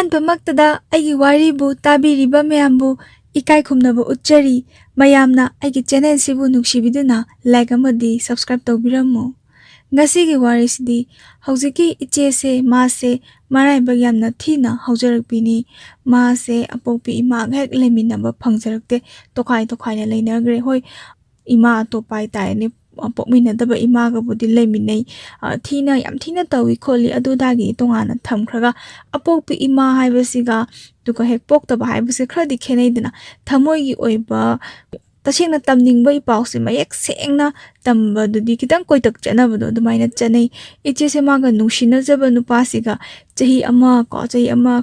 ꯑꯍꯥꯟꯕꯃꯛꯇꯗ ꯑꯩꯒꯤ ꯋꯥꯔꯤꯕꯨ ꯇꯥꯕꯤꯔꯤꯕ ꯃꯌꯥꯝꯕꯨ ꯏꯀꯥꯏ ꯈꯨꯝꯅꯕ ꯎꯠꯆꯔꯤ ꯃꯌꯥꯝꯅ ꯑꯩꯒꯤ ꯆꯦꯅꯦꯜꯁꯤꯕꯨ ꯅꯨꯡꯁꯤꯕꯤꯗꯨꯅ ꯂꯥꯏꯛ ꯑꯃꯗꯤ ꯁꯕꯁꯀ꯭ꯔꯥꯏꯕ ꯇꯧꯕꯤꯔꯝꯃꯨ ꯉꯁꯤꯒꯤ ꯋꯥꯔꯤꯁꯤꯗꯤ ꯍꯧꯖꯤꯛꯀꯤ ꯏꯆꯦꯁꯦ ꯃꯥꯁꯦ ꯃꯔꯥꯏꯕꯛ ꯌꯥꯝꯅ ꯊꯤꯅ ꯍꯧꯖꯔꯛꯄꯤꯅꯤ ꯃꯥꯁꯦ ꯑꯄꯣꯛꯄꯤ ꯏꯃꯥꯒ ꯍꯦꯛ ꯂꯩꯃꯤꯟꯅꯕ ꯐꯪꯖꯔꯛꯇꯦ ꯇꯣꯈꯥꯏꯅ ꯂꯩꯅꯈ꯭ꯔꯦ ꯍꯣꯏ ꯏꯃꯥ ꯑꯇꯣꯞꯄ ꯍꯥꯏꯇꯥꯔꯦꯅꯦ ꯄꯣꯛꯃꯤꯟꯅꯗꯕ ꯏꯃꯥꯒꯕꯨꯗꯤ ꯂꯩꯃꯤꯟꯅꯩ ꯌꯥꯝ ꯊꯤꯅ ꯇꯧꯏ ꯈꯣꯠꯂꯤ ꯑꯗꯨꯗꯒꯤ ꯇꯣꯉꯥꯟꯅ ꯊꯝꯈ꯭ꯔꯒ ꯑꯄꯣꯛꯄꯤ ꯏꯃꯥ ꯍꯥꯏꯕꯁꯤꯒ ꯑꯗꯨꯒ ꯍꯦꯛ ꯄꯣꯛꯇꯕ ꯍꯥꯏꯕꯁꯦ ꯈꯔꯗꯤ ꯈꯦꯠꯅꯩꯗꯅ ꯊꯃꯣꯏꯒꯤ ꯑꯣꯏꯕ तसेंगना तमनिंगबा इपाउसे मयेक सेंगना तंबदुदी खितंग कोइतक चनबदो अदुमाइना चनै इचेसे मागा नुंसिनजब नुपासिगा चही अमा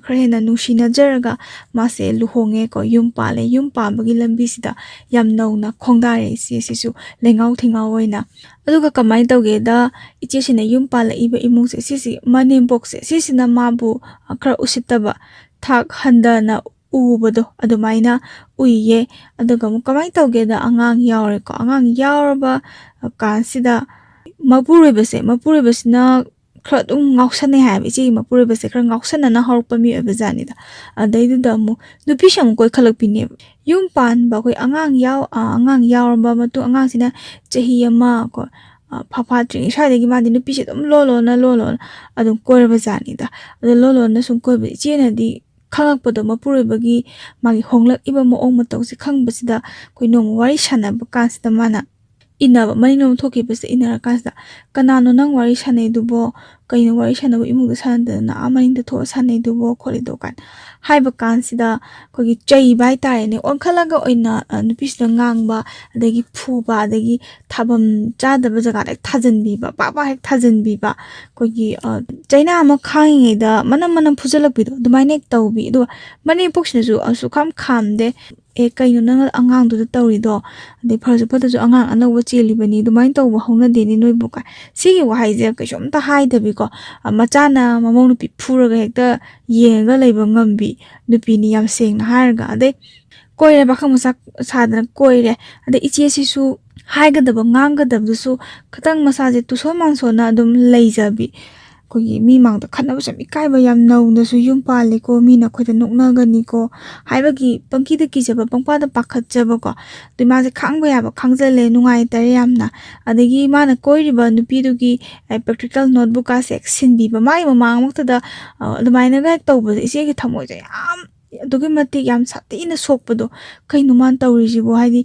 खर हेना नुंसिनजरगा मासे लुहोंगे को युम पाबगी लंबीसिदा याम नौना खोंगदारे इचेसिसु लेंगाव थिंगाव ओइना अदुगा कमाइ तौगेदा इचेसिना युम पालइबा इमुंगसे सिसि मनेम्बोकसे सिसिना माबु खर उसितबा थाक हंदना उबदो अदुमाइना उइये अदुगा कमाइ तौगेदा अंगांग यावरेको अंगांग यावरबा कांसिदा मपुरेबसिना खर दुम ngausanne हाबि ची मपुरेबसे खर ngausanना हरपा मी अबजानिदा अदैदुदा मु नुपिसम कोइ खलकपिने युम पानबा कोइ अंगांग यावरबा मतु अंगांगसिना चही अमा को फाफात्रि साइदगी मादि नुपिसे दुम लोलोना अदुम कोइरबजानिदा अदु लोलोना सुम कोइबि चेनादि खंगपदो मपुरेबगी मागी होंगलक इबा मोंग मतौसे खंगबसिदा कोइ नोम वारी सानबा कांसिदा माना इनाबा मनिनोम थोकिबसे इनारा कांसिदा कनानो नंग वारी सानेदुबो कइनो वारी सानबो इमुगदा सानदना आमनिंदा थो सानेदुबो खोलिदो कान हाइबा कांसिदा कोगी चैबा हाइतारेने ओंखलगा ओइना नुपिसदा ngang अदगी फुबा अदगी थाबम चादबा जगादा थाजनबीबा पापा हेक थाजनबीबा कोगी चैना अमा खांगिङैदा मनम फुजलकबिदो दुमाइने तौबी दो मने पोक्सनसु असु खामदे ए कइनो नंग अंगांगदुदा तौरिदो अदे फरजु फतसु अंगांग अनौबा चेलिबनी दुमाइन तौबा हौनदेनि नोइबुका सिगी वाहाइजे कैसोमता हाइदबिको मचाना ममौ नुपि फुरगा हेक्ता येंगा लैबा ngambी नुपिनी याम सेंगना हारगा अदे कोइरे बाखं मसा सादना कोइरे अदे इचेसिसु हाइगदबा ngangadabdusu खतंग मसाजे तुसो मांसोना अदुम लैजाबी कोगी मी मांगदा खनबसम इकाइबा याम नौनसु युम पालेको मीना खोइदा नोकनागनिको हाइबगी पंकीदा किजबा पंपादा पाखतजबको दुमाजे खांगबा याबा खांगजले नुंगाइतारे यामना अदगी माना कोइरिबा नुपीदुगी प्रैक्टिकल नोटबुक का सेक्शनबीबा माइ ममांगमक्तदा अदुमाइनागा हेक तौबा इसेगी थमोइजा याम अदुगी मति याम सातीना सोकपदो कइनो मान तौरिजिबो हाइदि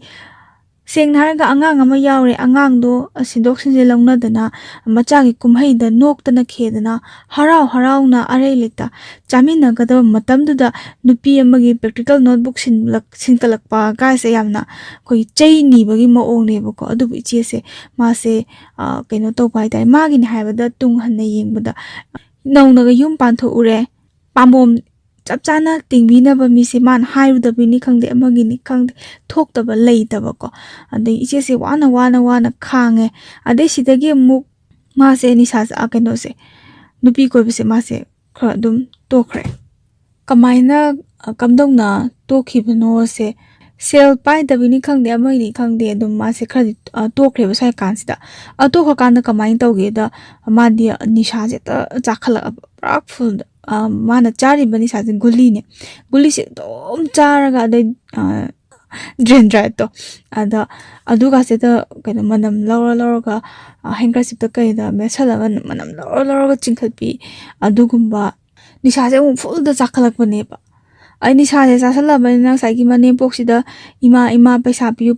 सेंगनारगा अंगांग अमा यावरे अंगांगदो सिंदोक सिंजे लौनदना मचागी कुमहैदा नोक्तना खेदना हरावना अरै लेता चामिनगदब मतमदुदा नुपी अमगी प्रैक्टिकल नोटबुक सिनकलकपा गाइसे यामना कोइ चैनीबगी मओंगनेबको अदुबु इचेसे मासे कइनो तौबा हाइतारे मागिनि हाइबदा तुंग हन्ना येंगबदा नौनगा युम पान्थो उरे पामोम चपचाना तिंगबिनबा मिसे मान हाइरुदबिनी खंगदे अमगिनी खंगदे थोक्तबा लैतबको अदे इचेसे वाना खांगे अदे सिदगी मुक मासे निसासा कइनोसे नुपी कोइबसे मासे खर दुम तोखरे कमाइना कमदौना तोखिबनोसे सेल पाइदबिनी खंगदे अमगिनी खंगदे दुम मासे खर तोखरेबा साइ कांसिदा अतोखा कांदा कमाइन तौगेदा मादि निसाजे त चाखला पुरा फुल माना चारी बनी साजिन गुली से एकदम चारगा अदे ड्रेन ड्राई तो अदुगा से त कइनो मनम लौरगा हैंकरशिप त कइदा मेसलगा मनम लौरगा चिंखलपी अदुगुम्बा निसाजे फुल द चाखलकपनेबा ai ni sa salabana saigi mane poksida ima paisa piu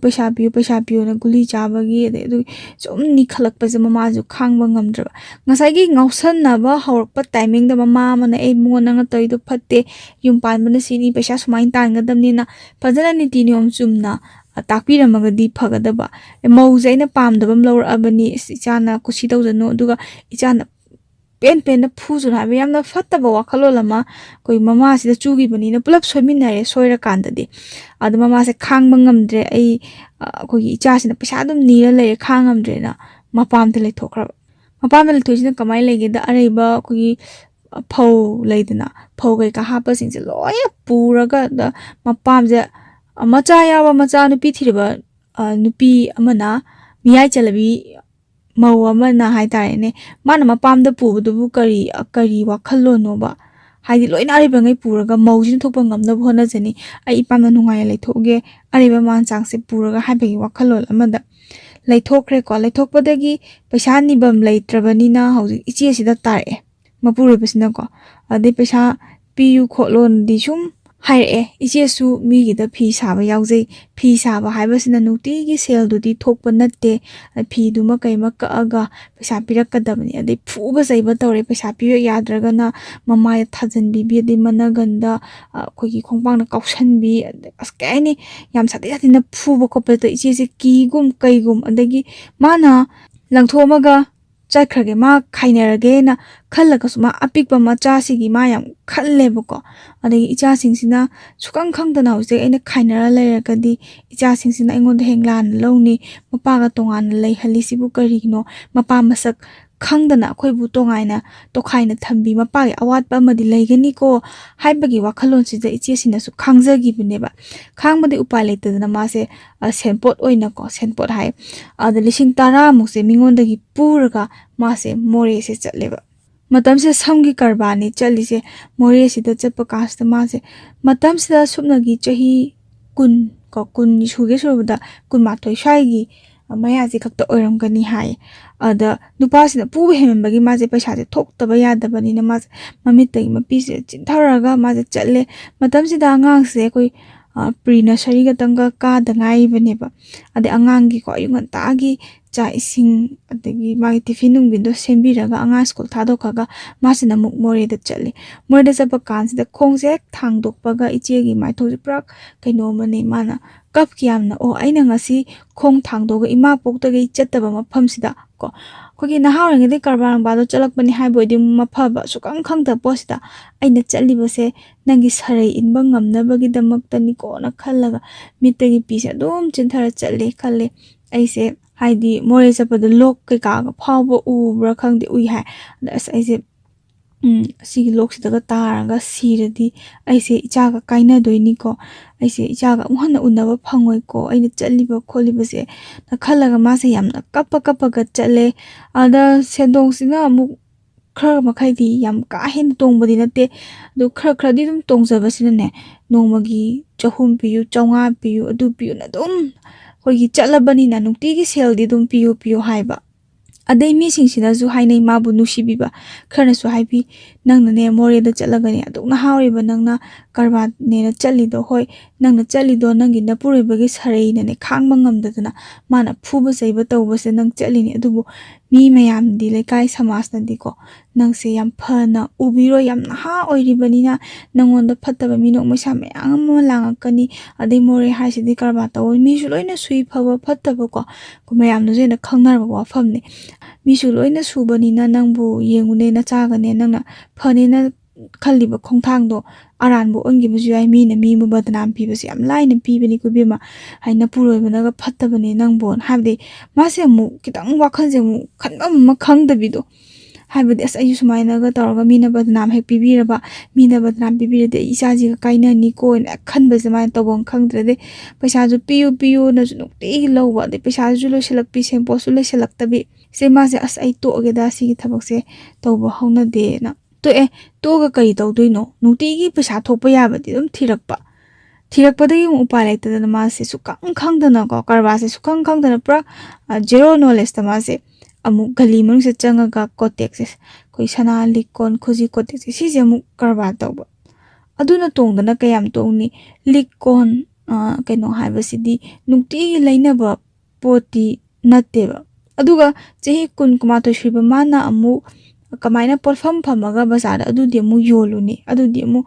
na guli chabagi de som ni khalakpa je mama ju khangba ngamdra ngasai ngausan na ba hawrpa timing da mama mana ei mona nga toy do phatte yum pan bana sini paisa sumain tan ga damni na fajana ni ti niom chumna takpiramagadi phagadaba mauze aina pamdabam lawr abani ichana kusi tawjano duga ichana pen na phuju na yamna fattaba wakhalo lama koi mama sida chugi bani na pulap soiminare soira kandade adu mama se khangba ngamdre ai koi icha sina paisa dum nira le khangamdre na mapam te leithokra mapam le thoisina kamai lege da areba koi phau leidana phau kai ka hapa singse loya puraga da mapam je macha yawa macha nupi thiriba nupi amana miyai chalabi mau amana haitare ne mana mapamda pubudu kari wakhalo no ba haidi loina ariba ngai puraga maujin thokpa ngamna bhona jani ai ipamna nungai leithoge ariba man changse puraga haibagi wakhalol amada leithokre ko leithokpadagi paisa nibam leitrabani na hauji ichi sida tare mapure besina ko ade paisa piu kholon di sum haire ichi su mi gida phi saba yaujei phi saba haibasina nuti gi sel du di thokpa natte phi du ma kai ma ka aga paisa pirak kadabani ade phuba saiba tawre paisa piyo yadraga na mama ya thajan bi bi de managanda khogi khongpang na kaushan bi askaini yam sate sate na phuba ko pe to ichi se ki gum kai gum adagi mana langthomaga chakrage ma khainarage na khallaga suma apikba macha sigi ma yam khallebako adagi icha singsina sukang khangdana hause aina khainara lairagadi icha singsina aingonda henglan lawni mapaga tongan lei halisibu karigno mapa masak khangdana khoibu tongaina tokhaina thambi mapagi awatpa amadi leigani ko haibagi wakhalon sida ichi sina su khangjagi bineba khangmadi upai leitadana mase senpot oina ko senpot hai ada lising tara mukse mingondagi puraga mase more se chatleba matam se samgi karbani chalise more sida chappa kasta mase matam sida subnagi chahi kun ko kun suge surbuda kun mathoi shaigi maya ji khakta oiramgani hai ada nupa sina pu hemembagi maje paisa je thoktaba yadabani na mas mamittai mapi se chintharaga maje chatle matam sida angang se koi pre nursery ga tanga ka dangai baneba ade angang gi ko ayungan ta gi cha ising adegi magi tiffin nung bindo sembiraga anga school thadokhaga masina muk more da chatle more da sapa kan sida khongse thangdokpaga iche gi mai thoji prak kaino mane mana kap kiamna o aina ngasi khong thangdoga ima poktage ichattaba mafam sida ko khogi naharing de karbarang bado chalakpani haibodi mafaba sukang khangda posida aina chalibase nangi sarai inba ngamnabagi damaktani ko na khallaga mitagi pise dum chinthara challe khalle aise haidi more chapada lok ke ka phawbo ubra khangde ui hai as aise si lok sidaga taraga siradi aise ichaga kaina doini ko aise ichaga muhanna unaba phangoi ko aina chaliba kholibase na khallaga mase yamna kappa ga challe ada sedong singa amu khara makhaidi yam ka hen tongbadi nate do khara di dum tongjabasina ne nomagi chahum piyu chawnga piyu adu piyu na dum khogi chalabani na nukti gi sel di dum piyu haiba adai mi singsina zu hainai mabu nusibiba khana su haibi nangna ne more da chalagani adukna hawriba nangna karba ne na chalido hoi nangna chalido nangi napuri bagi sarai ne khangba ngamdadana mana phuba saiba tawbase nang chalini adubu mi mayam di lekai samas na diko nangse yam phana ubiro yam ha oiribani na nangonda phattaba minok moisa mayam langakani adai more haisidi karba taw mi su loina sui phawa phattaba ko mayam no jena khangnar ba wafamne misu loina subani na nangbu yengune na chagane nangna phane na khalliba khongthangdo aranbu ongibu jai mi na mi mu badnam pibase am laina pibani ku bima haina puroibana ga phattabani nangbon habde mase mu kitang wakhanje mu khanbam ma khangdabido habde as ayu sumaina ga tawga mi na badnam he pibiraba mi na badnam pibirade isaji ga kaina ni ko na khanba jama tawbon khangdrade paisa ju piyu na ju nukti lawwa de paisa ju lo selak pi sem posu le selak tabi se ma se as ai to ge da si thabak se tawba hawna de na to ga kai tawdoino nukti gi paisa thokpa yabadi dum thirakpadagi upai laitadana ma se sukang khangdana ko karba se sukang khangdana pra zero knowledge tama se amu gali manu se changaga kotex koi sana likon khuji kotex si je mu karba tawba aduna tongdana kayam tongni likon kaino haibasidi nukti lainaba poti nateba aduga chehi kun kumato shriba mana amu kamaina porfam phamaga bazar adudi amu yoluni adudi amu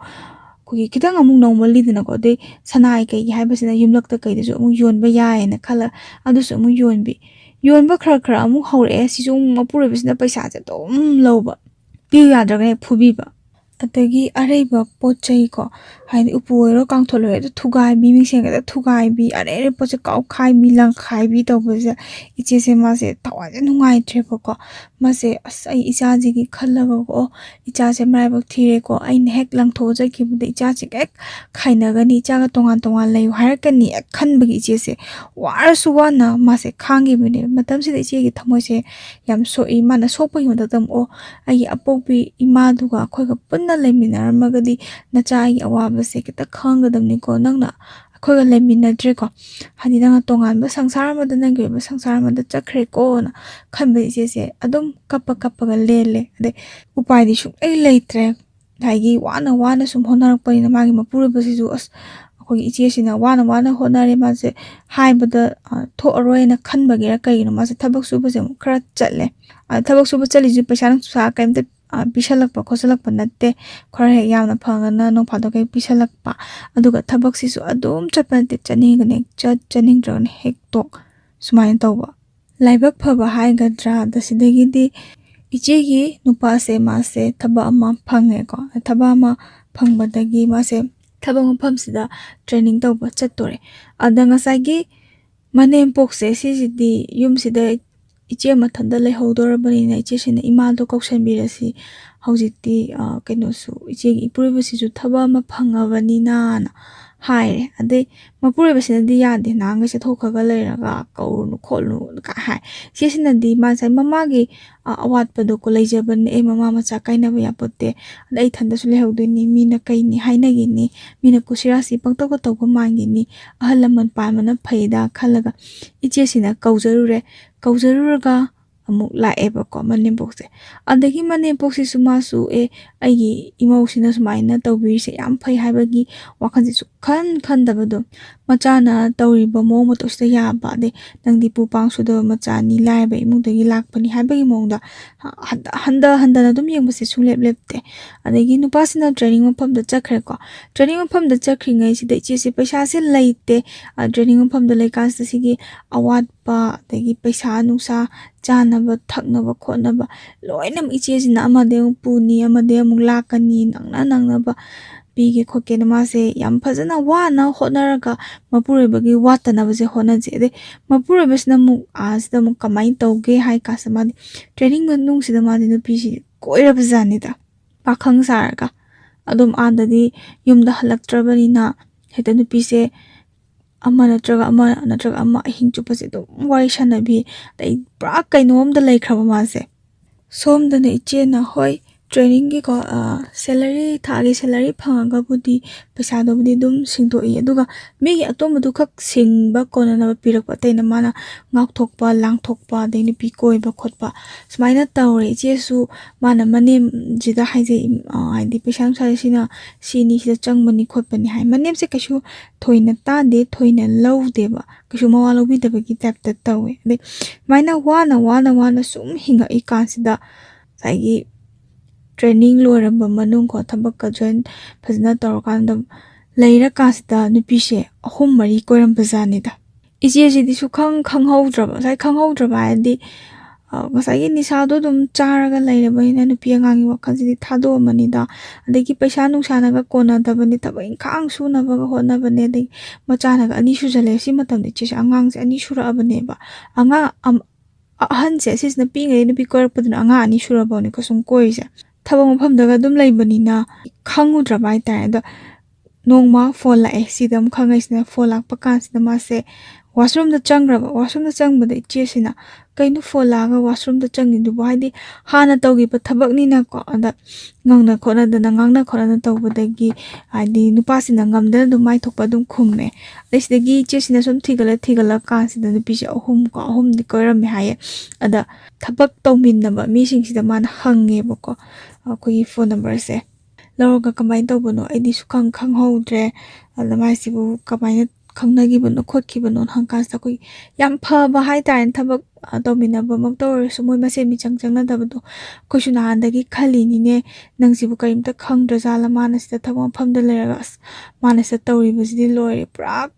kogi kitang amu normally dina ko de sanai kai haibasina yumlakta kai de amu yonba yae na khala adu su amu yonba khara amu hore si jung mapure bisna paisa je dom loba piu yadraga phubiba atagi areba pochai ko haini upuero kangtholore thugai bi mingsenga da thugai bi are poche kau khai bi lang khai bi tawbase iche se ma se tawaje nungai trepo ko ma se asai icha ji gi khallaga ko icha se mai bak thire ko ai hek lang tho ja ki bude icha chi ek khaina ga ni cha ga tongan lei har ka ni khan bagi iche se war suwana ma se khangi bine matam se iche gi thamoi se yam so i mana so pa yunda tam o ai apok bi ima duga khoi ga ꯄꯨꯟꯅ ꯂꯩꯃꯤꯟꯅꯔꯝꯃꯒꯗꯤ ꯅꯆꯥꯒꯤ ꯑꯋꯥꯕꯁꯦ ꯈꯤꯇ ꯈꯪꯒꯗꯕꯅꯤꯀꯣ ꯅꯪꯅ ꯑꯩꯈꯣꯏꯒ ꯂꯩꯃꯤꯟꯅꯗ꯭ꯔꯦꯀꯣ ꯍꯥꯏꯗꯤ ꯅꯪꯅ ꯇꯣꯉꯥꯟꯕ ꯁꯪꯁꯥꯔ ꯑꯃꯗ ꯅꯪꯒꯤ ꯑꯣꯏꯕ ꯁꯪꯁꯥꯔ ꯑꯃꯗ ꯆꯠꯈ꯭ꯔꯦꯀꯣꯅ ꯈꯟꯕ ꯏꯆꯦꯁꯦ ꯑꯗꯨꯝ ꯀꯞꯄꯒ ꯂꯦꯜꯂꯦ ꯑꯗꯩ ꯎꯄꯥꯏꯗꯤ ꯁꯨꯡꯂꯩ ꯂꯩꯇ꯭ꯔꯦ ꯉꯁꯥꯏꯒꯤ ꯋꯥꯅ ꯁꯨꯝ ꯍꯣꯠꯅꯔꯛꯄꯅꯤꯅ ꯃꯥꯒꯤ ꯃꯄꯨꯔꯣꯏꯕꯁꯤꯁꯨ ꯑꯩꯈꯣꯏꯒꯤ ꯏꯆꯦꯁꯤꯅ ꯋꯥꯅ ꯍꯣꯠꯅꯔꯦ ꯃꯥꯁꯦ ꯍꯥꯏꯕꯗ ꯊꯣꯛꯑꯔꯣꯏꯅ ꯈꯟꯕꯒꯤꯔ ꯀꯩꯒꯤꯅꯣ ꯃꯥꯁꯦ ꯊꯕꯛ ꯁꯨꯕꯁꯦ ꯑꯃꯨꯛꯈꯔ ꯆꯠꯂꯦ ꯊꯕꯛ ꯁꯨꯕ ꯆꯠꯂꯤꯁꯨ ꯄꯩꯁꯥ ꯅꯨꯡꯁꯥ ꯀꯩꯝꯇ ꯄꯤꯁꯜꯂꯛꯄ ꯈꯣꯠꯆꯜꯂꯛꯄ ꯅꯠꯇꯦ ꯈꯔ ꯍꯦꯛ ꯌꯥꯝꯅ ꯐꯪꯉꯅ ꯅꯣꯡ ꯐꯥꯗꯣꯛ ꯍꯦꯛ ꯄꯤꯁꯜꯂꯛꯄ ꯑꯗꯨꯒ ꯊꯕꯛꯁꯤꯁꯨ ꯑꯗꯨꯝ ꯆꯠꯄ ꯅꯠꯇꯦ ꯆꯠꯅꯤꯡꯉꯒꯅ ꯍꯦꯛ ꯆꯠꯅꯤꯡꯗ꯭ꯔꯒꯅ ꯍꯦꯛ ꯇꯣꯛ ꯁꯨꯃꯥꯏꯅ ꯇꯧꯕ ꯂꯥꯏꯕꯛ ꯐꯕ ꯍꯥꯏꯒꯗ꯭ꯔꯥ ꯁꯤꯗꯒꯤꯗꯤ ꯏꯆꯦꯒꯤ ꯅꯨꯄꯥꯁꯦ ꯃꯥꯁꯦ ꯊꯕꯛ ꯑꯃ ꯐꯪꯉꯦꯀꯣ ꯊꯕꯛ ꯑꯃ ꯐꯪꯕꯗꯒꯤ ꯃꯥꯁꯦ ꯊꯕꯛ ꯃꯐꯝꯁꯤꯗ ꯇ꯭ꯔꯦꯅꯤꯡ ꯇꯧꯕ ꯆꯠꯇꯣꯔꯦ ꯑꯗ ꯉꯁꯥꯏꯒꯤ ꯃꯅꯦꯝꯄꯣꯛꯁꯦ ꯁꯤꯁꯤꯗꯤ ꯌꯨꯝꯁꯤꯗ ꯏꯆꯦ ꯃꯊꯟꯇ ꯂꯩꯍꯧꯗꯣꯔꯕꯅꯤꯅ ꯏꯆꯦꯁꯤꯅ ꯏꯃꯥꯗꯣ ꯀꯧꯁꯟꯕꯤꯔꯁꯤ ꯍꯧꯖꯤꯛꯇꯤ ꯀꯩꯅꯣꯁꯨ ꯏꯆꯦꯒꯤ ꯏꯄꯨꯔꯣꯏꯕꯁꯤꯁꯨ ꯊꯕꯛ ꯑꯃ ꯐꯪꯉꯕꯅꯤꯅꯅ ꯍꯥꯏꯔꯦ ꯑꯗꯩ ꯃꯄꯨꯔꯣꯏꯕꯁꯤꯅꯗꯤ ꯌꯥꯗꯦ ꯅꯍꯥꯟꯒꯩ ꯆꯠꯊꯣꯛꯈ꯭ꯔꯒ ꯂꯩꯔꯒ ꯀꯧꯔꯨꯅꯨ ꯈꯣꯠꯂꯨꯅ ꯍꯥꯏ ꯏꯆꯦꯁꯤꯅꯗꯤ ꯃꯥꯁꯦ ꯃꯃꯥꯒꯤ ꯑꯋꯥꯠꯄꯗꯣ ꯂꯩꯖꯕꯅꯦ ꯃꯃꯥ ꯃꯆꯥ ꯀꯥꯏꯅꯕ ꯌꯥꯄꯣꯠꯇꯦ ꯑꯗ ꯑꯩ ꯏꯊꯟꯇꯁꯨ ꯂꯩꯍꯧꯗꯣꯏꯅꯤ ꯃꯤꯅ ꯀꯩꯅꯤ ꯍꯥꯏꯅꯒꯤꯅꯤ ꯃꯤꯅ ꯀꯨꯁꯤꯔꯥꯁꯤ ꯄꯪꯇꯧꯒ ꯇꯧꯕ ꯃꯥꯟꯒꯤꯅꯤ ꯑꯍꯜ ꯂꯃꯟ ꯄꯥꯟꯕꯅ ꯐꯩꯗ ꯈꯜꯂꯒ ꯏꯆꯦꯁꯤꯅ ꯀꯧꯖꯔꯨꯔꯒ ꯑꯃꯨꯛ ꯂꯥꯛꯑꯦꯕꯀꯣ ꯃꯅꯦꯝꯄꯣꯛꯁꯦ ꯑꯗꯒꯤ ꯃꯅꯦꯝꯄꯣꯛꯁꯤꯁꯨ ꯃꯥꯁꯨ ꯑꯩꯒꯤ ꯏꯃꯧꯁꯤꯅ ꯁꯨꯃꯥꯏꯅ ꯇꯧꯕꯤꯔꯤꯁꯦ ꯌꯥꯝ ꯐꯩ ꯍꯥꯏꯕꯒꯤ ꯋꯥꯈꯜꯁꯦ ꯈꯟꯗꯕꯗꯣ ꯃꯆꯥꯅ ꯇꯧꯔꯤꯕ ꯃꯑꯣꯡ ꯃꯇꯧꯁꯤꯗ ꯌꯥꯕ ꯑꯗꯩ ꯅꯪꯗꯤ ꯄꯨꯄꯥꯡ ꯁꯨꯗꯕ ꯃꯆꯥꯅꯤ ꯂꯥꯏꯔꯕ ꯏꯃꯨꯡꯗꯒꯤ ꯂꯥꯛꯄꯅꯤ ꯍꯥꯏꯕꯒꯤ ꯃꯑꯣꯡꯗ ꯍꯟꯗꯅ ꯑꯗꯨꯝ ꯌꯦꯡꯕꯁꯦ ꯁꯨꯡꯂꯦꯞ ꯂꯦꯞꯇꯦ ꯑꯗꯒꯤ ꯅꯨꯄꯥꯁꯤꯅ ꯇ꯭ꯔꯦꯅꯤꯡ ꯃꯐꯝꯗ ꯆꯠꯈ꯭ꯔꯦꯀꯣ ꯇ꯭ꯔꯦꯅꯤꯡ ꯃꯐꯝꯗ ꯆꯠꯈ꯭ꯔꯤꯉꯩꯁꯤꯗ ꯏꯆꯦꯁꯦ ꯄꯩꯁꯥꯁꯦ ꯂꯩꯇꯦ ꯇ꯭ꯔꯦꯅꯤꯡ ꯃꯐꯝꯗ ꯂꯩꯀꯥꯟꯁꯤꯗ ꯁꯤꯒꯤ ꯑꯋꯥꯠꯄ ꯑꯗꯒꯤ ꯄꯩꯁꯥ ꯅꯨꯡꯁꯥ ꯆꯥꯅꯕ ꯊꯛꯅꯕ ꯈꯣꯠꯅꯕ ꯂꯣꯏꯅꯃꯛ ꯏꯆꯦꯁꯤꯅ ꯑꯃꯗꯤ ꯑꯃꯨꯛ ꯄꯨꯅꯤ ꯑꯃꯗꯤ ꯑꯃꯨꯛ ꯂꯥꯛꯀꯅꯤ ꯅꯪꯅꯕ ꯄꯤꯒꯦ ꯈꯣꯠꯀꯦꯅ ꯃꯥꯁꯦ ꯌꯥꯝ ꯐꯖꯅ ꯋꯥꯅ ꯍꯣꯠꯅꯔꯒ ꯃꯄꯨꯔꯣꯏꯕꯒꯤ ꯋꯥꯠꯇꯅꯕꯁꯦ ꯍꯣꯠꯅꯖꯩ ꯑꯗꯩ ꯃꯄꯨꯔꯣꯏꯕꯁꯤꯅ ꯁꯤꯗ ꯑꯃꯨꯛ ꯀꯃꯥꯏꯅ ꯇꯧꯒꯦ ꯍꯥꯏ ꯀꯥꯟꯁꯤꯗ ꯃꯥꯗꯤ ꯇ꯭ꯔꯦꯅꯤꯡ ꯃꯅꯨꯡꯁꯤꯗ ꯃꯥꯗꯤ ꯅꯨꯄꯤꯁꯤ ꯀꯣꯏꯔꯕꯖꯥꯠꯅꯤꯗ ꯄꯥꯈꯪ ꯁꯥꯔꯒ ꯑꯗꯨꯝ ꯑꯥꯗꯗꯤ ꯌꯨꯝꯗ ꯍꯜꯂꯛꯇ꯭ꯔꯕꯅꯤꯅ ꯍꯦꯛꯇ ꯅꯨꯄꯤꯁꯦ ꯑꯃ ꯅꯠꯇ꯭ꯔꯒ ꯑꯃ ꯑꯍꯤꯡ ꯆꯨꯞꯄꯁꯦ ꯑꯗꯨꯝ ꯋꯥꯔꯤ ꯁꯥꯟꯅꯕꯤ ꯑꯗꯩ ꯄꯨꯔꯥ ꯀꯩꯅꯣꯝꯗ ꯂꯩꯈ꯭ꯔꯕ ꯃꯥꯁꯦ ꯁꯣꯝꯗꯅ ꯏꯆꯦꯅ ꯍꯣꯏ ꯇ꯭ꯔꯦꯅꯤꯡꯒꯤꯀꯣ ꯊꯥꯒꯤ ꯁꯦꯂꯔꯤ ꯐꯪꯉꯒꯕꯨꯗꯤ ꯄꯩꯁꯥꯗꯨꯕꯨꯗꯤ ꯑꯗꯨꯝ ꯁꯤꯡꯗꯣꯛꯏ ꯑꯗꯨꯒ ꯃꯤꯒꯤ ꯑꯇꯣꯝꯕꯗꯨ ꯈꯛ ꯁꯤꯡꯕ ꯀꯣꯟꯅꯅꯕ ꯄꯤꯔꯛꯄ ꯑꯇꯩꯅ ꯃꯥꯅ ꯉꯥꯎꯊꯣꯛꯄ ꯂꯥꯡꯊꯣꯛꯄ ꯑꯗꯩ ꯅꯨꯄꯤ ꯀꯣꯏꯕ ꯈꯣꯠꯄ ꯁꯨꯃꯥꯏꯅ ꯇꯧꯔꯦ ꯏꯆꯦꯁꯨ ꯃꯥꯅ ꯃꯅꯦꯝꯁꯤꯗ ꯍꯥꯏꯖꯩ ꯍꯥꯏꯗꯤ ꯄꯩꯁꯥ ꯅꯨꯡꯁꯥ ꯁꯤꯅꯤ ꯁꯤꯗ ꯆꯪꯕꯅꯤ ꯈꯣꯠꯄꯅꯤ ꯍꯥꯏ ꯃꯅꯦꯝꯁꯦ ꯀꯩꯁꯨ ꯊꯣꯏꯅ ꯇꯥꯗꯦ ꯊꯣꯏꯅ ꯂꯧꯗꯦꯕ ꯀꯩꯁꯨ ꯃꯋꯥ ꯂꯧꯕꯤꯗꯕꯒꯤ ꯇꯥꯏꯞꯇ ꯇꯧꯋꯦ ꯑꯗꯩ ꯁꯨꯃꯥꯏꯅ ꯋꯥꯅ ꯁꯨꯝ ꯍꯤꯡꯉꯛꯏ ꯀꯥꯟꯁꯤꯗ ꯉꯁꯥꯏꯒꯤ ꯇ꯭ꯔꯦꯅꯤꯡ ꯂꯣꯏꯔꯕ ꯃꯅꯨꯡ ꯊꯕꯛꯀ ꯖꯣꯏꯟ ꯐꯖꯅ ꯇꯧꯔꯀꯥꯟꯗ ꯂꯩꯔꯀꯥꯟꯁꯤꯗ ꯅꯨꯄꯤꯁꯦ 3-4 ꯀꯣꯏꯔꯝꯕꯖꯥꯠꯅꯤꯗ ꯏꯆꯦꯁꯤꯗꯤ ꯈꯪꯍꯧꯗ꯭ꯔꯕ ꯍꯥꯏꯔꯗꯤ ꯉꯁꯥꯏꯒꯤ ꯅꯤꯁꯥꯗꯣ ꯑꯗꯨꯝ ꯆꯥꯔꯒ ꯂꯩꯔꯕꯅꯤꯅ ꯅꯨꯄꯤ ꯑꯉꯥꯡꯒꯤ ꯋꯥꯈꯜꯁꯤꯗꯤ ꯊꯥꯗꯣꯛꯑꯝꯃꯅꯤꯗ ꯑꯗꯒꯤ ꯄꯩꯁꯥ ꯅꯨꯡꯁꯥꯅꯒ ꯀꯣꯟꯅꯗꯕꯅꯤ ꯊꯕꯛ ꯏꯪꯈꯥꯡ ꯁꯨꯅꯕꯒ ꯍꯣꯠꯅꯕꯅꯦ ꯑꯗꯒꯤ ꯃꯆꯥꯅꯒ 2 ꯁꯨꯖꯜꯂꯦ ꯁꯤ ꯃꯇꯝꯗ ꯏꯆꯦꯁꯦ ꯑꯉꯥꯡꯁꯦ 2 ꯁꯨꯔꯛꯑꯕꯅꯦꯕ ꯑꯍꯟꯁꯦ ꯁꯤꯁꯤꯅ ꯄꯤꯛꯏꯉꯩ ꯅꯨꯄꯤ ꯀꯣꯏꯔꯛꯄꯗꯨꯅ ꯑꯉꯥꯡ 2 ꯁꯨꯔꯕꯅꯤꯀꯣ ꯁꯨꯝ ꯀꯣꯏꯔꯤꯁꯦ ꯊꯕꯛ ꯃꯐꯝꯗꯒ ꯑꯗꯨꯝ ꯂꯩꯕꯅꯤꯅ ꯈꯪꯉꯨꯗ꯭ꯔꯕ ꯍꯥꯏꯇꯥꯔꯦ ꯑꯗꯣ ꯅꯣꯡꯃ ꯐꯣꯟ ꯂꯥꯛꯑꯦ ꯁꯤꯗ ꯑꯃꯨꯛ ꯈꯪꯉꯛꯏꯁꯤꯅ ꯐꯣꯟ ꯂꯥꯛꯄ ꯀꯥꯟꯁꯤꯗ ꯃꯥꯁꯦ ꯋꯥꯁꯔꯨꯝꯗ ꯆꯪꯕꯗ ꯏꯆꯦꯁꯤꯅ ꯀꯩꯅꯣ ꯐꯣꯟ ꯂꯥꯛꯑꯒ ꯋꯥꯁꯔꯨꯝꯗ ꯆꯪꯉꯤꯗꯨꯕꯨ ꯍꯥꯏꯗꯤ ꯍꯥꯟꯅ ꯇꯧꯈꯤꯕ ꯊꯕꯛꯅꯤꯅꯀꯣ ꯑꯗ ꯉꯥꯡꯅ ꯈꯣꯠꯅꯗꯅ ꯇꯧꯕꯗꯒꯤ ꯍꯥꯏꯗꯤ ꯅꯨꯄꯥꯁꯤꯅ ꯉꯝꯗꯅ ꯑꯗꯨꯝ ꯃꯥꯏꯊꯣꯛꯄ ꯑꯗꯨꯝ ꯈꯨꯝꯃꯦ ꯑꯗꯩ ꯁꯤꯗꯒꯤ ꯏꯆꯦꯁꯤꯅ ꯁꯨꯝ ꯊꯤꯒꯠꯂ ꯀꯥꯟꯁꯤꯗ ꯅꯨꯄꯤꯁꯦ 3 ꯀꯣꯏꯔꯝꯃꯦ ꯍꯥꯏꯌꯦ ꯑꯗ ꯊꯕꯛ ꯇꯧꯃꯤꯟꯅꯕ ꯃꯤꯁꯤꯡꯁꯤꯗ ꯃꯥꯅ ꯍꯪꯉꯦꯕꯀꯣ ꯑꯩꯈꯣꯏꯒꯤ ꯐꯣꯟ ꯅꯝꯕꯔꯁꯦ ꯂꯧꯔꯒ ꯀꯃꯥꯏꯅ ꯇꯧꯕꯅꯣ ꯑꯩꯗꯤ ꯈꯪꯍꯧꯗ꯭ꯔꯦ ꯑꯗ ꯃꯥꯏꯁꯤꯕꯨ ꯀꯃꯥꯏꯅ ꯈꯪꯅꯈꯤꯕꯅꯣ ꯈꯣꯠꯈꯤꯕꯅꯣ ꯍꯪꯀꯥꯟꯁꯤꯗ ꯑꯩꯈꯣꯏ ꯌꯥꯝ ꯐꯕ ꯍꯥꯏꯇꯥꯔꯦ ꯊꯕꯛ ꯇꯧꯃꯤꯟꯅꯕꯃꯛꯇ ꯑꯣꯏꯔꯁꯨ ꯃꯣꯏ ꯃꯁꯦꯟ ꯃꯤꯆꯪ ꯆꯪꯅꯗꯕꯗꯣ ꯑꯩꯈꯣꯏꯁꯨ ꯅꯍꯥꯟꯗꯒꯤ ꯈꯜꯂꯤꯅꯤꯅꯦ ꯅꯪꯁꯤꯕꯨ ꯀꯔꯤꯝꯇ ꯈꯪꯗ꯭ꯔꯖꯥꯠꯂ ꯃꯥꯅ ꯁꯤꯗ ꯊꯕꯛ ꯃꯐꯝꯗ ꯂꯩꯔꯒ ꯃꯥꯅ ꯁꯤꯗ ꯇꯧꯔꯤꯕꯁꯤꯗꯤ ꯂꯣꯏꯔꯦ ꯄꯨꯔꯥ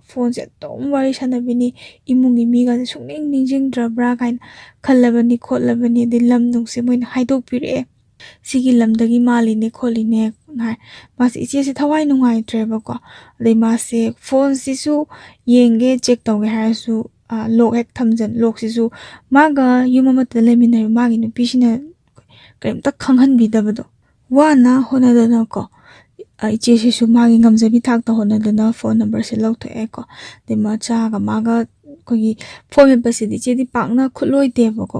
ꯐꯣꯟꯁꯦ ꯑꯗꯨꯝ ꯋꯥꯔꯤ ꯁꯥꯟꯅꯕꯤꯅꯤ ꯏꯃꯨꯡꯒꯤ ꯃꯤꯒꯁꯦ ꯅꯤꯡꯁꯤꯡꯗ꯭ꯔꯕ꯭ꯔꯥ ꯀꯥꯏꯅ ꯈꯜꯂꯕꯅꯤ ꯈꯣꯠꯂꯕꯅꯤ ꯑꯗꯩ ꯂꯝ ꯅꯨꯡꯁꯦ ꯃꯣꯏꯅ ꯍꯥꯏꯗꯣꯛꯄꯤꯔꯛꯑꯦ ꯁꯤꯒꯤ ꯂꯝꯗꯒꯤ ꯃꯥꯜꯂꯤꯅꯦ ꯈꯣꯠꯂꯤꯅꯦ ꯍꯥꯏ ꯃꯥꯁꯦ ꯏꯆꯦꯁꯦ ꯊꯋꯥꯏ ꯅꯨꯡꯉꯥꯏꯇ꯭ꯔꯦꯕꯀோ ꯑꯗꯩ ꯃꯥꯁꯦ ꯐꯣꯟꯁꯤꯁꯨ ꯌꯦꯡꯒꯦ ꯆꯦꯛ ꯇꯧꯒꯦ ꯍꯥꯏꯔꯁꯨ ꯂꯣꯛ ꯍꯦꯛ ꯂꯣꯛꯁꯤꯁꯨ ꯃꯥꯒ ꯌꯨꯝ ꯑꯃꯠꯇ ꯂꯩꯃꯤꯟꯅꯔꯤꯕ ꯃꯥꯒꯤ ꯅꯨꯄꯤꯁꯤꯅ ꯀꯔꯤꯝꯇ ꯈꯪꯍꯟꯕꯤꯗꯕꯗꯣ ꯋꯥꯅ ꯍꯣꯠꯅꯗꯅꯀꯣ ꯏꯆꯦꯁꯤꯁꯨ ꯃꯥꯒꯤ ꯉꯝꯖꯕꯤ ꯊꯥꯛꯇ ꯍꯣꯠꯅꯗꯨꯅ ꯐꯣꯟ ꯅꯝꯕꯔꯁꯦ ꯂꯧꯊꯣꯛꯑꯦꯀꯣ ꯑꯗꯩ ꯃꯥꯒ ꯑꯩꯈꯣꯏꯒꯤ ꯐꯣꯟ ꯃꯦꯠꯄꯁꯤꯗꯤ ꯏꯆꯦꯗꯤ ꯄꯥꯛꯅ ꯈꯨꯠꯂꯣꯏꯗꯦꯕꯀꯣ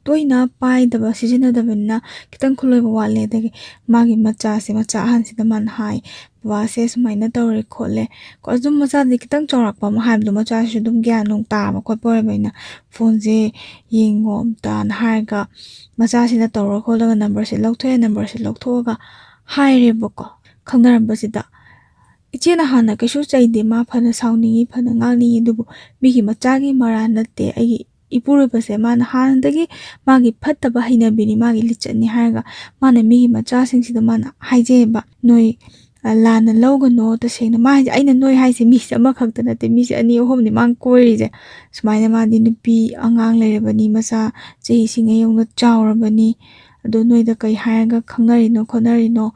toina paidaba sizinadabana kitang khuloi wale dagi magi macha se macha han sida man hai baba se sumaina tawre khole ko zum macha di kitang chorakpa ma haibdu macha su dum gyan nung ta ma khot pore baina phone je yengom tan harga macha sina tawra khola number se lokthoe number se lokthoga haire boko khangnaram basida ichena hana kaishu chaide ma phana sauni phana ngani dubu migi machagi mara natte ai ipure base man han dagi magi phattaba haina bini magi lichani harga mana migi macha singsida mana haije ba noi lana logano ta sengna ma aina noi haise mi sama khakta nate mi se ani ohom ni mang koi je sumaina ma di nupi angang lerebani masa chehi singa yongna chawrabani ado noi da kai harga khangnari no khonari no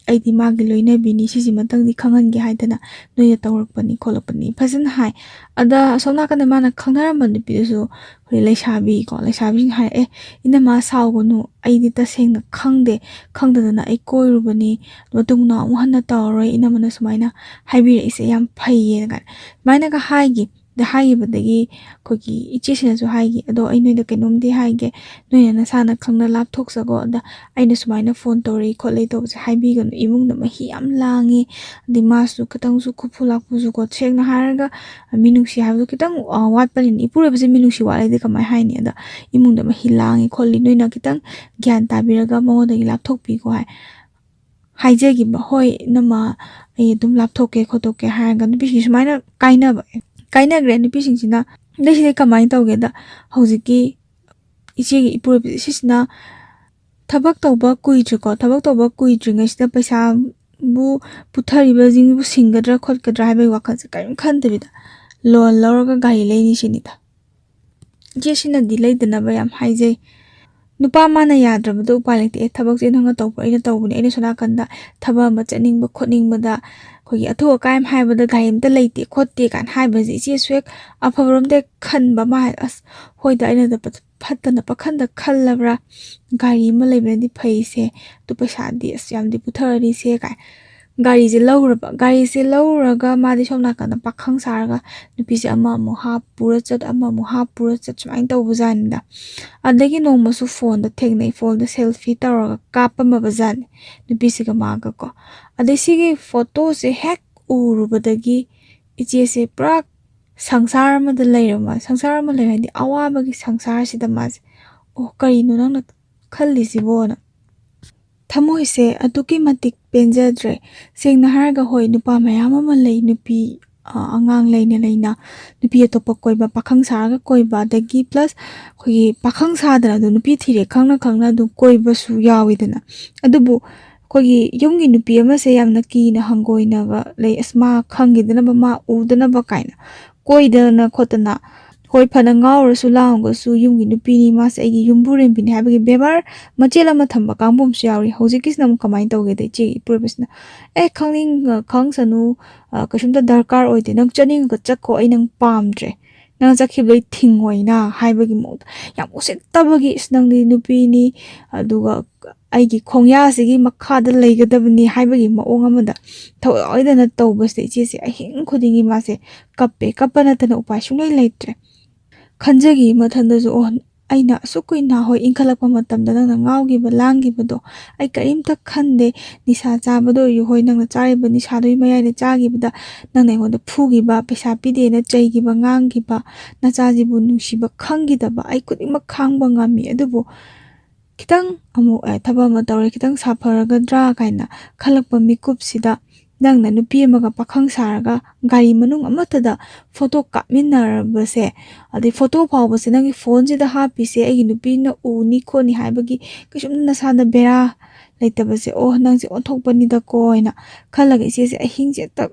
aidi magi loina bini sisi matang di khangan ge haidana noi tawrakpani kholapani phazan hai ada somna kana mana khangnara man nupi so leisabi ko leisabi hai ina ma sawgonu aidi ta sengna khangdana ai koirubani matungna muhanna tawroi ina mana sumaina haibira ise yam phaiye ga maina ga haigi da haibadagi kogi ichesina so haigi ado ai noi da kenom di haige noi na sana khangna lapthok sago da aina sumaina phone tori kholei to se haibi ganu imung da mahi yam langi di masu katang su khupula puzu ko chengna haraga minuksi habu kitang watpani ipure base minuksi wale de kamai haini da imung da mahi langi kholi noi na kitang gyan tabiraga mo da lapthok pi ko hai haije gi ba hoi nama ai dum lapthok ke khotok ke haraga nupi si sumaina kaina gre nupi singsina leisi kamai tawge da hojiki ichegi ipure sisina tabak tawba kuidri ngasida paisa bu puthariba jing bu singadra khotgadra haibai wakhan se karim khandabida loan lawraga gari leini sinida jesina dilai dana bayam haije nupa mana yadrabado upalekte thabak je nanga tawpa ina tawbuni ina sona kanda thaba ma chaning ba khotning bada khogi atho kaim haibada gaim ta leite khotte kan haiba je che swek afabrom de khan ba ma as hoida ina da phattana pakhanda khallabra gari ma leibna di phaise tu paisa di asyam di puthari se kai gari je lawraga ma di somna kana pakhang sarga nupi se ama mo ha pura chat sumain taw buzanda adagi no masu phone da thegnai phone da selfie taraga kapama bazan nupi se ga maga ko adesi gi photo se hek urubadagi iche se prak sangsar ma da leirama sangsar ma leirandi awaba gi sangsar sida mas o kari no nang khalli sibona thamoi se atuki matik penjadre sengna harga hoi nupa mayam ma lei nupi angang leina nupi atopa koiba pakhang sarga koiba dagi plus khoi pakhang sadra do nupi thire khangna do koiba su yawidana adubu khoi yonggi nupi ama se yamna ki na hangoina ba lei asma khangidana ba ma udana ba kaina koidana khotana hoi phana ngawra su launga su yumgi nupini mas agi yumburen bin habagi bebar machela ma thamba kambum su yawi hojikis nam kamai tawge de chi purpose na khangsanu kashumta darkar oide nang chaning ga chakko ai nang pamdre nang jakhibai thinghoina haibagi mod yam usit tabagi isnang di nupini aduga aigi khongya sigi makhada leigadabni haibagi maong amada thoidana tawbase chi se ahing khudingi mase kappana tana upai sungai leitre khanjagi mathanda jo aina sukuina hoi inkhalakpa matamda nang ngawgi ba langgi bado ai karimta khande nisa chabado yu hoi nang chari ba nisa doi mayai na chagi bada nang nei honda phugi ba pesa pide na chaigi ba ngangi ba na chaji bu nusi ba khangi da ba ai kudima khangba ngami adubu kitang amu thaba ma tawre kitang sapharaga dra kaina khalakpa mikup sida nang na nupi amaga pakhang sarga gari manung amatada photo kapminar base adi photo phaw base nangi phone jida hapi se agi nupi na uni khoni haibagi kishum na sada bera laita base nang se onthokpani da koina khalaga se ahing je tak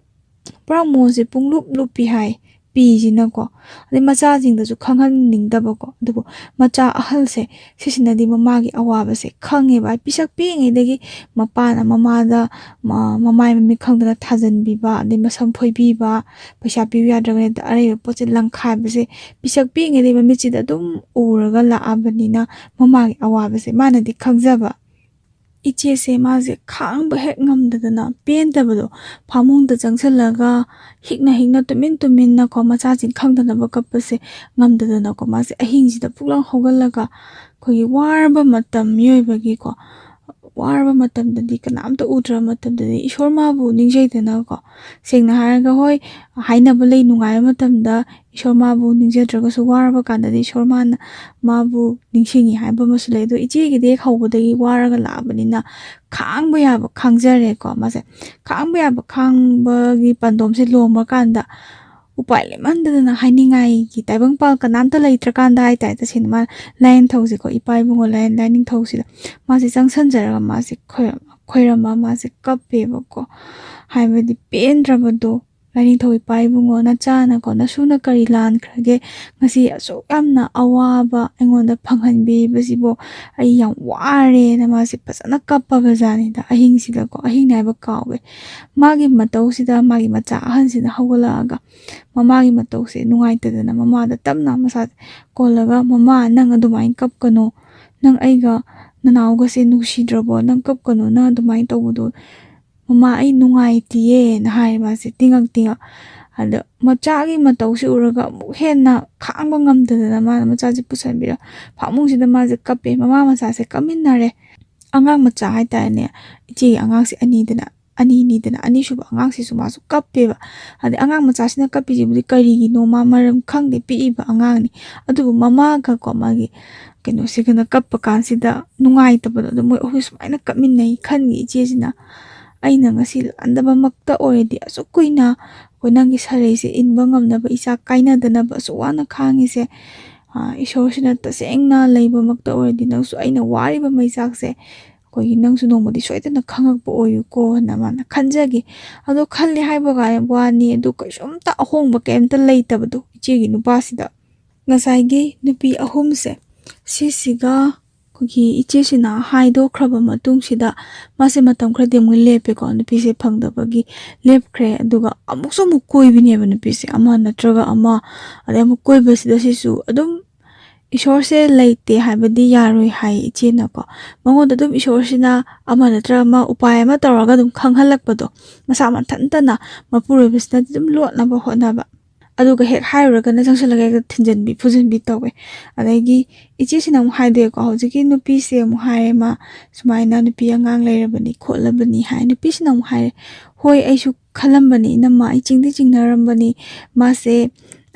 pramo se punglup lupi hai pi jina ko adi macha jing da ju khanghan ning da ko dubo macha ahal se sisina di mamagi awaba se khange ba pisak pi ngai dagi mapana mamada mamai mi khangdana thajan bi ba adi masam phoi bi ba paisa pi ya dragane da are poche langkhai ba se pisak pi ngai de mamichi da dum uraga la abanina mamagi awaba se mana di khangjaba iche se ma je khang ba hek ngam dadana pen tabado phamung da changsalaga hikna tumin na ko macha jin khang dana ba kap se ngam dadana ko ma se ahing ji da puklang hogalaga ꯑꯩꯈꯣꯏꯒꯤ ꯋꯥꯔꯕ ꯃꯇꯝ ꯃꯤꯑꯣꯏꯕꯒꯤꯀꯣ ꯋꯥꯔꯕ ꯃꯇꯝꯗꯗꯤ ꯀꯅꯥꯝꯇ ꯎꯗ꯭ꯔꯕ ꯃꯇꯝꯗꯗꯤ ꯏꯁꯣꯔ ꯃꯥꯕꯨ ꯅꯤꯡꯖꯩꯗꯅꯀꯣ ꯁꯦꯡꯅ ꯍꯥꯏꯔꯒ ꯍꯣꯏ ꯍꯥꯏꯅꯕ ꯂꯩ ꯅꯨꯡꯉꯥꯏꯕ ꯃꯇꯝꯗ ꯏꯁꯣꯔ ꯃꯥꯕꯨ ꯅꯤꯡꯖꯗ꯭ꯔꯒꯁꯨ ꯋꯥꯔꯕ ꯀꯥꯟꯗꯗꯤ ꯏꯁꯣꯔ ꯃꯥꯅ ꯃꯥꯕꯨ ꯅꯤꯡꯁꯤꯡꯉꯤ ꯍꯥꯏꯕ ꯑꯃꯁꯨ ꯂꯩ ꯑꯗꯣ ꯏꯆꯦꯒꯤꯗꯤ ꯍꯦꯛ ꯍꯧꯕꯗꯒꯤ ꯋꯥꯔꯒ ꯂꯥꯛꯑꯕꯅꯤꯅ ꯈꯥꯡꯕ ꯌꯥꯕ ꯈꯥꯡꯖꯔꯦꯀꯣ ꯃꯥꯁꯦ ꯈꯥꯡꯕ ꯌꯥꯕ ꯈꯥꯡꯕꯒꯤ ꯄꯥꯟꯗꯣꯝꯁꯦ ꯂꯣꯡꯕꯀꯥꯟꯗ ꯎꯄꯥꯏ ꯂꯩꯃꯟꯗꯗꯅ ꯍꯥꯏꯅꯤꯡꯉꯥꯏꯒꯤ ꯇꯥꯏꯕꯪꯄꯥꯜ ꯀꯅꯥꯝꯇ ꯂꯩꯇ꯭ꯔꯀꯥꯟꯗ ꯍꯥꯏꯇꯥꯔꯦ ꯇꯁꯦꯡꯅ ꯃꯥ ꯂꯥꯏꯅꯤꯡꯊꯧꯁꯦꯀꯣ ꯏꯄꯥ ꯏꯕꯨꯡꯉꯣ ꯂꯥꯏꯅꯤꯡꯊꯧꯁꯤꯗ ꯃꯥꯁꯦ ꯆꯪꯁꯟꯖꯔꯒ ꯃꯥꯁꯦ ꯈꯣꯏꯔꯝꯃ ꯃꯥꯁꯦ ꯀꯞꯄꯦꯕꯀꯣ ꯍꯥꯏꯕꯗꯤ ꯄꯦꯟꯗ꯭ꯔꯕꯗꯣ ꯂꯥꯏꯅꯤꯡꯊꯧ ꯏꯄꯥ ꯏꯕꯨꯡꯉꯣ ꯅꯆꯥꯅꯀꯣ ꯅꯁꯨꯅ ꯀꯔꯤ ꯂꯥꯟꯈ꯭ꯔꯒꯦ ꯉꯁꯤ ꯑꯁꯨꯛ ꯌꯥꯝꯅ ꯑꯋꯥꯕ ꯑꯩꯉꯣꯟꯗ ꯐꯪꯍꯟꯕꯤꯕꯁꯤꯕꯨ ꯑꯩ ꯌꯥꯝ ꯋꯥꯔꯦꯅ ꯃꯥꯁꯦ ꯐꯖꯅ ꯀꯞꯄꯕ ꯖꯥꯠꯅꯤꯗ ꯑꯍꯤꯡꯁꯤꯗꯀꯣ ꯑꯍꯤꯡ ꯍꯥꯏꯕ ꯀꯥꯎꯋꯦ ꯃꯥꯒꯤ ꯃꯇꯧꯁꯤꯗ ꯃꯥꯒꯤ ꯃꯆꯥ ꯑꯍꯟꯁꯤꯅ ꯍꯧꯒꯠꯂꯛꯑꯒ ꯃꯃꯥꯒꯤ ꯃꯇꯧꯁꯦ ꯅꯨꯡꯉꯥꯏꯇꯗꯅ ꯃꯃꯥꯗ ꯇꯞꯅ ꯃꯁꯥ ꯀꯣꯜꯂꯒ ꯃꯃꯥ ꯅꯪ ꯑꯗꯨꯃꯥꯏꯅ ꯀꯞꯀꯅꯣ ꯅꯪ ꯑꯩꯒ ꯅꯅꯥꯎꯒꯁꯦ ꯅꯨꯡꯁꯤꯗ꯭ꯔꯕꯣ ꯅꯪ ꯀꯞꯀꯅꯣ ꯅꯪ ꯑꯗꯨꯃꯥꯏꯅ ꯇꯧꯕꯗꯣ ꯃꯃꯥ ꯑꯩ ꯅꯨꯡꯉꯥꯏꯇꯤꯌꯦꯅ ꯍꯥꯏ ꯃꯥꯁꯦ ꯇꯤꯡꯉꯛ ꯑꯗ ꯃꯆꯥꯒꯤ ꯃꯇꯧꯁꯤ ꯎꯔꯒ ꯑꯃꯨꯛ ꯍꯦꯟꯅ ꯈꯥꯡꯕ ꯉꯝꯗꯗꯅ ꯃꯥꯅ ꯃꯆꯥꯁꯦ ꯄꯨꯁꯟꯕꯤꯔ ꯐꯃꯨꯡꯁꯤꯗ ꯃꯥꯁꯦ ꯀꯞꯄꯦ ꯃꯃꯥ ꯃꯆꯥꯁꯦ ꯀꯞꯃꯤꯟꯅꯔꯦ ꯑꯉꯥꯡ ꯃꯆꯥ ꯍꯥꯏꯇꯥꯔꯦꯅꯦ ꯏꯆꯦꯒꯤ ꯑꯉꯥꯡꯁꯦ ꯑꯅꯤꯅꯤꯗꯅ ꯑꯅꯤꯁꯨꯕ ꯑꯉꯥꯡꯁꯤꯁꯨ ꯃꯥꯁꯨ ꯀꯞꯄꯦꯕ ꯑꯗꯩ ꯑꯉꯥꯡ ꯃꯆꯥꯁꯤꯅ ꯀꯞꯄꯤꯁꯤꯕꯨꯗꯤ ꯀꯔꯤꯒꯤꯅꯣ ꯃꯥ ꯃꯔꯝ ꯈꯪꯗꯦ ꯄꯤꯛꯏꯕ ꯑꯉꯥꯡꯅꯤ ꯑꯗꯨꯕꯨ ꯃꯃꯥꯒꯀꯣ ꯃꯥꯒꯤ ꯀꯩꯅꯣꯁꯤꯒꯅ ꯀꯞꯄ ꯀꯥꯟꯁꯤꯗ ꯅꯨꯡꯉꯥꯏꯇꯕꯗꯣ ꯑꯗꯨ ꯃꯣꯏ ꯑꯍꯨꯝ ꯁꯨꯃꯥꯏꯅ ꯀꯞꯃꯤꯟꯅꯩ ꯈꯟꯒꯤ ꯏꯆꯦꯁꯤꯅ ꯑꯩꯅ ꯉꯁꯤ ꯂꯥꯟꯗꯕꯃꯛꯇ ꯑꯣꯏꯔꯗꯤ ꯑꯁꯨꯛ ꯀꯨꯏꯅ ꯑꯩꯈꯣꯏ ꯅꯪꯒꯤ ꯁꯥꯔꯩꯁꯦ ꯏꯟꯕ ꯉꯝꯅꯕ ꯏꯆꯥ ꯀꯥꯏꯅꯗꯅꯕ ꯑꯁꯨꯛ ꯋꯥꯅ ꯈꯥꯡꯉꯤꯁꯦ ꯏꯁꯣꯔꯁꯤꯅ ꯇꯁꯦꯡꯅ ꯂꯩꯕꯃꯛꯇ ꯑꯣꯏꯔꯗꯤ ꯅꯪꯁꯨ ꯑꯩꯅ ꯋꯥꯔꯤꯕ ꯃꯩꯆꯥꯛꯁꯦ ꯑꯩꯈꯣꯏꯒꯤ ꯅꯪꯁꯨ ꯅꯣꯡꯃꯗꯤ ꯁꯣꯏꯗꯅ ꯈꯪꯉꯛꯄ ꯑꯣꯏꯌꯨꯀꯣꯅ ꯃꯥꯅ ꯈꯟꯖꯒꯤ ꯑꯗꯣ ꯈꯜꯂꯦ ꯍꯥꯏꯕ ꯋꯥꯅꯤ ꯑꯗꯨ ꯀꯩꯁꯨꯝꯇ ꯑꯍꯣꯡꯕ ꯀꯩꯝꯇ ꯂꯩꯇꯕꯗꯣ ꯏꯆꯦꯒꯤ ꯅꯨꯄꯥꯁꯤꯗ ꯉꯁꯥꯏꯒꯤ ꯅꯨꯄꯤ ꯑꯍꯨꯝꯁꯦ ꯁꯤꯁꯤꯒ ꯑꯩꯈꯣꯏꯒꯤ ꯏꯆꯦꯁꯤꯅ ꯍꯥꯏꯗꯣꯛꯈ꯭ꯔꯕ ꯃꯇꯨꯡꯁꯤꯗ ꯃꯥꯁꯦ ꯃꯇꯝ ꯈꯔꯗꯤ ꯑꯃꯨꯛ ꯂꯦꯞꯄꯦꯀꯣ ꯅꯨꯄꯤꯁꯦ ꯐꯪꯗꯕꯒꯤ ꯂꯦꯞꯈ꯭ꯔꯦ ꯑꯗꯨꯒ ꯑꯃꯨꯛꯁꯨ ꯑꯃꯨꯛ ꯀꯣꯏꯕꯤꯅꯦꯕ ꯅꯨꯄꯤꯁꯦ ꯑꯃ ꯅꯠꯇ꯭ꯔꯒ ꯑꯃ ꯑꯗꯩ ꯑꯃꯨꯛ ꯀꯣꯏꯕꯁꯤꯗ ꯁꯤꯁꯨ ꯑꯗꯨꯝ ꯏꯁꯣꯔꯁꯦ ꯂꯩꯇꯦ ꯍꯥꯏꯕꯗꯤ ꯌꯥꯔꯣꯏ ꯍꯥꯏ ꯏꯆꯦꯅꯀꯣ ꯃꯉꯣꯟꯗ ꯑꯗꯨꯝ ꯏꯁꯣꯔꯁꯤ나 ꯑꯃ ꯅꯠꯇ꯭ꯔꯒ ꯑꯃ ꯎꯄꯥꯏ ꯑꯃ ꯇꯧꯔꯒ ꯑꯗꯨꯝ ꯈꯪꯍꯜꯂꯛꯄꯗꯣ ꯃꯁꯥ ꯃꯊꯟꯇꯅ ꯃꯄꯨꯔꯣꯏꯕꯁꯤꯅꯗꯤ ꯑꯗꯨꯝ ꯂꯣꯠꯅꯕ ꯍꯣꯠꯅꯕ ꯑꯗꯨꯒ ꯍꯦꯛ ꯍꯥꯏꯔꯨꯔꯒꯅ ꯆꯪꯁꯤꯜꯂꯒ ꯍꯦꯛꯇ ꯊꯤꯟꯖꯟꯕꯤ ꯐꯨꯖꯟꯕꯤ ꯇꯧꯋꯦ ꯑꯗꯒꯤ ꯏꯆꯦꯁꯤꯅ ꯑꯃꯨꯛ ꯍꯥꯏꯗꯣꯛꯑꯦꯀꯣ ꯍꯧꯖꯤꯛꯀꯤ ꯅꯨꯄꯤꯁꯦ ꯑꯃꯨꯛ ꯍꯥꯏꯔꯦ ꯃꯥ ꯁꯨꯃꯥꯏꯅ ꯅꯨꯄꯤ ꯑꯉꯥꯡ ꯂꯩꯔꯕꯅꯤ ꯈꯣꯠꯂꯕꯅꯤ ꯍꯥꯏ ꯅꯨꯄꯤꯁꯤꯅ ꯑꯃꯨꯛ ꯍꯥꯏꯔꯦ ꯍꯣꯏ ꯑꯩꯁꯨ ꯈꯜꯂꯝꯕꯅꯤ ꯏꯅꯝꯃ ꯑꯩ ꯆꯤꯡꯅꯔꯝꯕꯅꯤ ꯃꯥꯁꯦ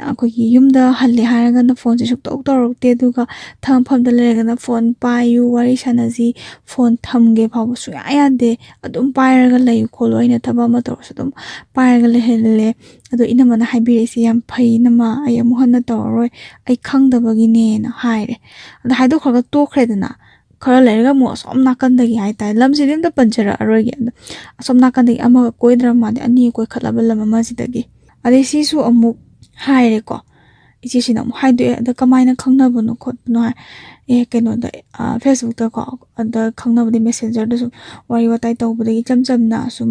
ꯑꯩꯈꯣꯏꯒꯤ ꯌꯨꯝꯗ ꯍꯜꯂꯦ ꯍꯥꯏꯔꯒꯅ ꯐꯣꯟꯁꯦ ꯁꯨꯛꯇꯧ ꯇꯧꯔꯛꯇꯦ ꯑꯗꯨꯒ ꯊꯝꯐꯝꯗ ꯂꯩꯔꯒꯅ ꯐꯣꯟ ꯄꯥꯏꯌꯨ ꯋꯥꯔꯤ ꯁꯥꯟꯅꯁꯤ ꯐꯣꯟ ꯊꯝꯒꯦ ꯐꯥꯎꯕ ꯁꯨꯡꯌꯥ ꯌꯥꯗꯦ ꯑꯗꯨꯝ ꯄꯥꯏꯔꯒ ꯂꯩꯌꯨ ꯈꯣꯠꯂꯨ ꯑꯩꯅ ꯊꯕꯛ ꯑꯃ ꯇꯧꯔꯁꯨ ꯑꯗꯨꯝ ꯄꯥꯏꯔꯒ ꯂꯩꯍꯜꯂꯦ ꯑꯗꯣ ꯏꯅꯝꯃꯅ ꯍꯥꯏꯕꯤꯔꯛꯏꯁꯦ ꯌꯥꯝ ꯐꯩ ꯏꯅꯝꯃ ꯑꯩ ꯑꯃꯨꯛ ꯍꯟꯅ ꯇꯧꯔꯔꯣꯏ ꯑꯩ ꯈꯪꯗꯕꯒꯤꯅꯦꯅ ꯍꯥꯏꯔꯦ ꯑꯗ ꯍꯥꯏꯗꯣꯛꯈ꯭ꯔꯒ ꯇꯣꯛꯈ꯭ꯔꯦꯗꯅ ꯈꯔ ꯂꯩꯔꯒ ꯑꯃꯨꯛ ꯑꯁꯣꯝ ꯅꯥꯀꯟꯗꯒꯤ ꯍꯥꯏꯇꯥꯔꯦ ꯂꯝꯁꯤꯗꯤ ꯑꯝꯇ ꯄꯟꯖꯔꯛꯑꯔꯣꯏꯒꯦ ꯑꯗꯣ ꯑꯁꯣꯝ ꯅꯥꯀꯟꯗꯒꯤ ꯑꯃꯒ ꯀꯣꯏꯗ꯭ꯔꯕ ꯃꯥꯗꯤ ꯑꯅꯤ ꯀꯣꯏꯈꯠꯂꯕ ꯂꯝ ꯑꯃꯁꯤꯗꯒꯤ ꯑꯗꯩ ꯁꯤꯁꯨ ꯑꯃꯨꯛ ꯍꯥꯏꯔꯦꯀꯣ ꯏꯆꯦꯁꯤꯅ ꯑꯃꯨꯛ ꯍꯥꯏꯗꯣꯛꯑꯦ ꯑꯗ ꯀꯃꯥꯏꯅ ꯈꯪꯅꯕꯅꯣ ꯈꯣꯠꯄꯅꯣ ꯍꯥꯏ ꯀꯩꯅꯣꯗ ꯐꯦꯁꯕꯨꯛꯇꯀꯣ ꯑꯗ ꯈꯪꯅꯕꯗꯤ ꯃꯦꯁꯦꯟꯖꯔꯗ ꯁꯨꯝ ꯋꯥꯔꯤ ꯋꯥꯇꯥꯏ ꯇꯧꯕꯗꯒꯤ ꯏꯆꯝ ꯆꯝꯅ ꯁꯨꯝ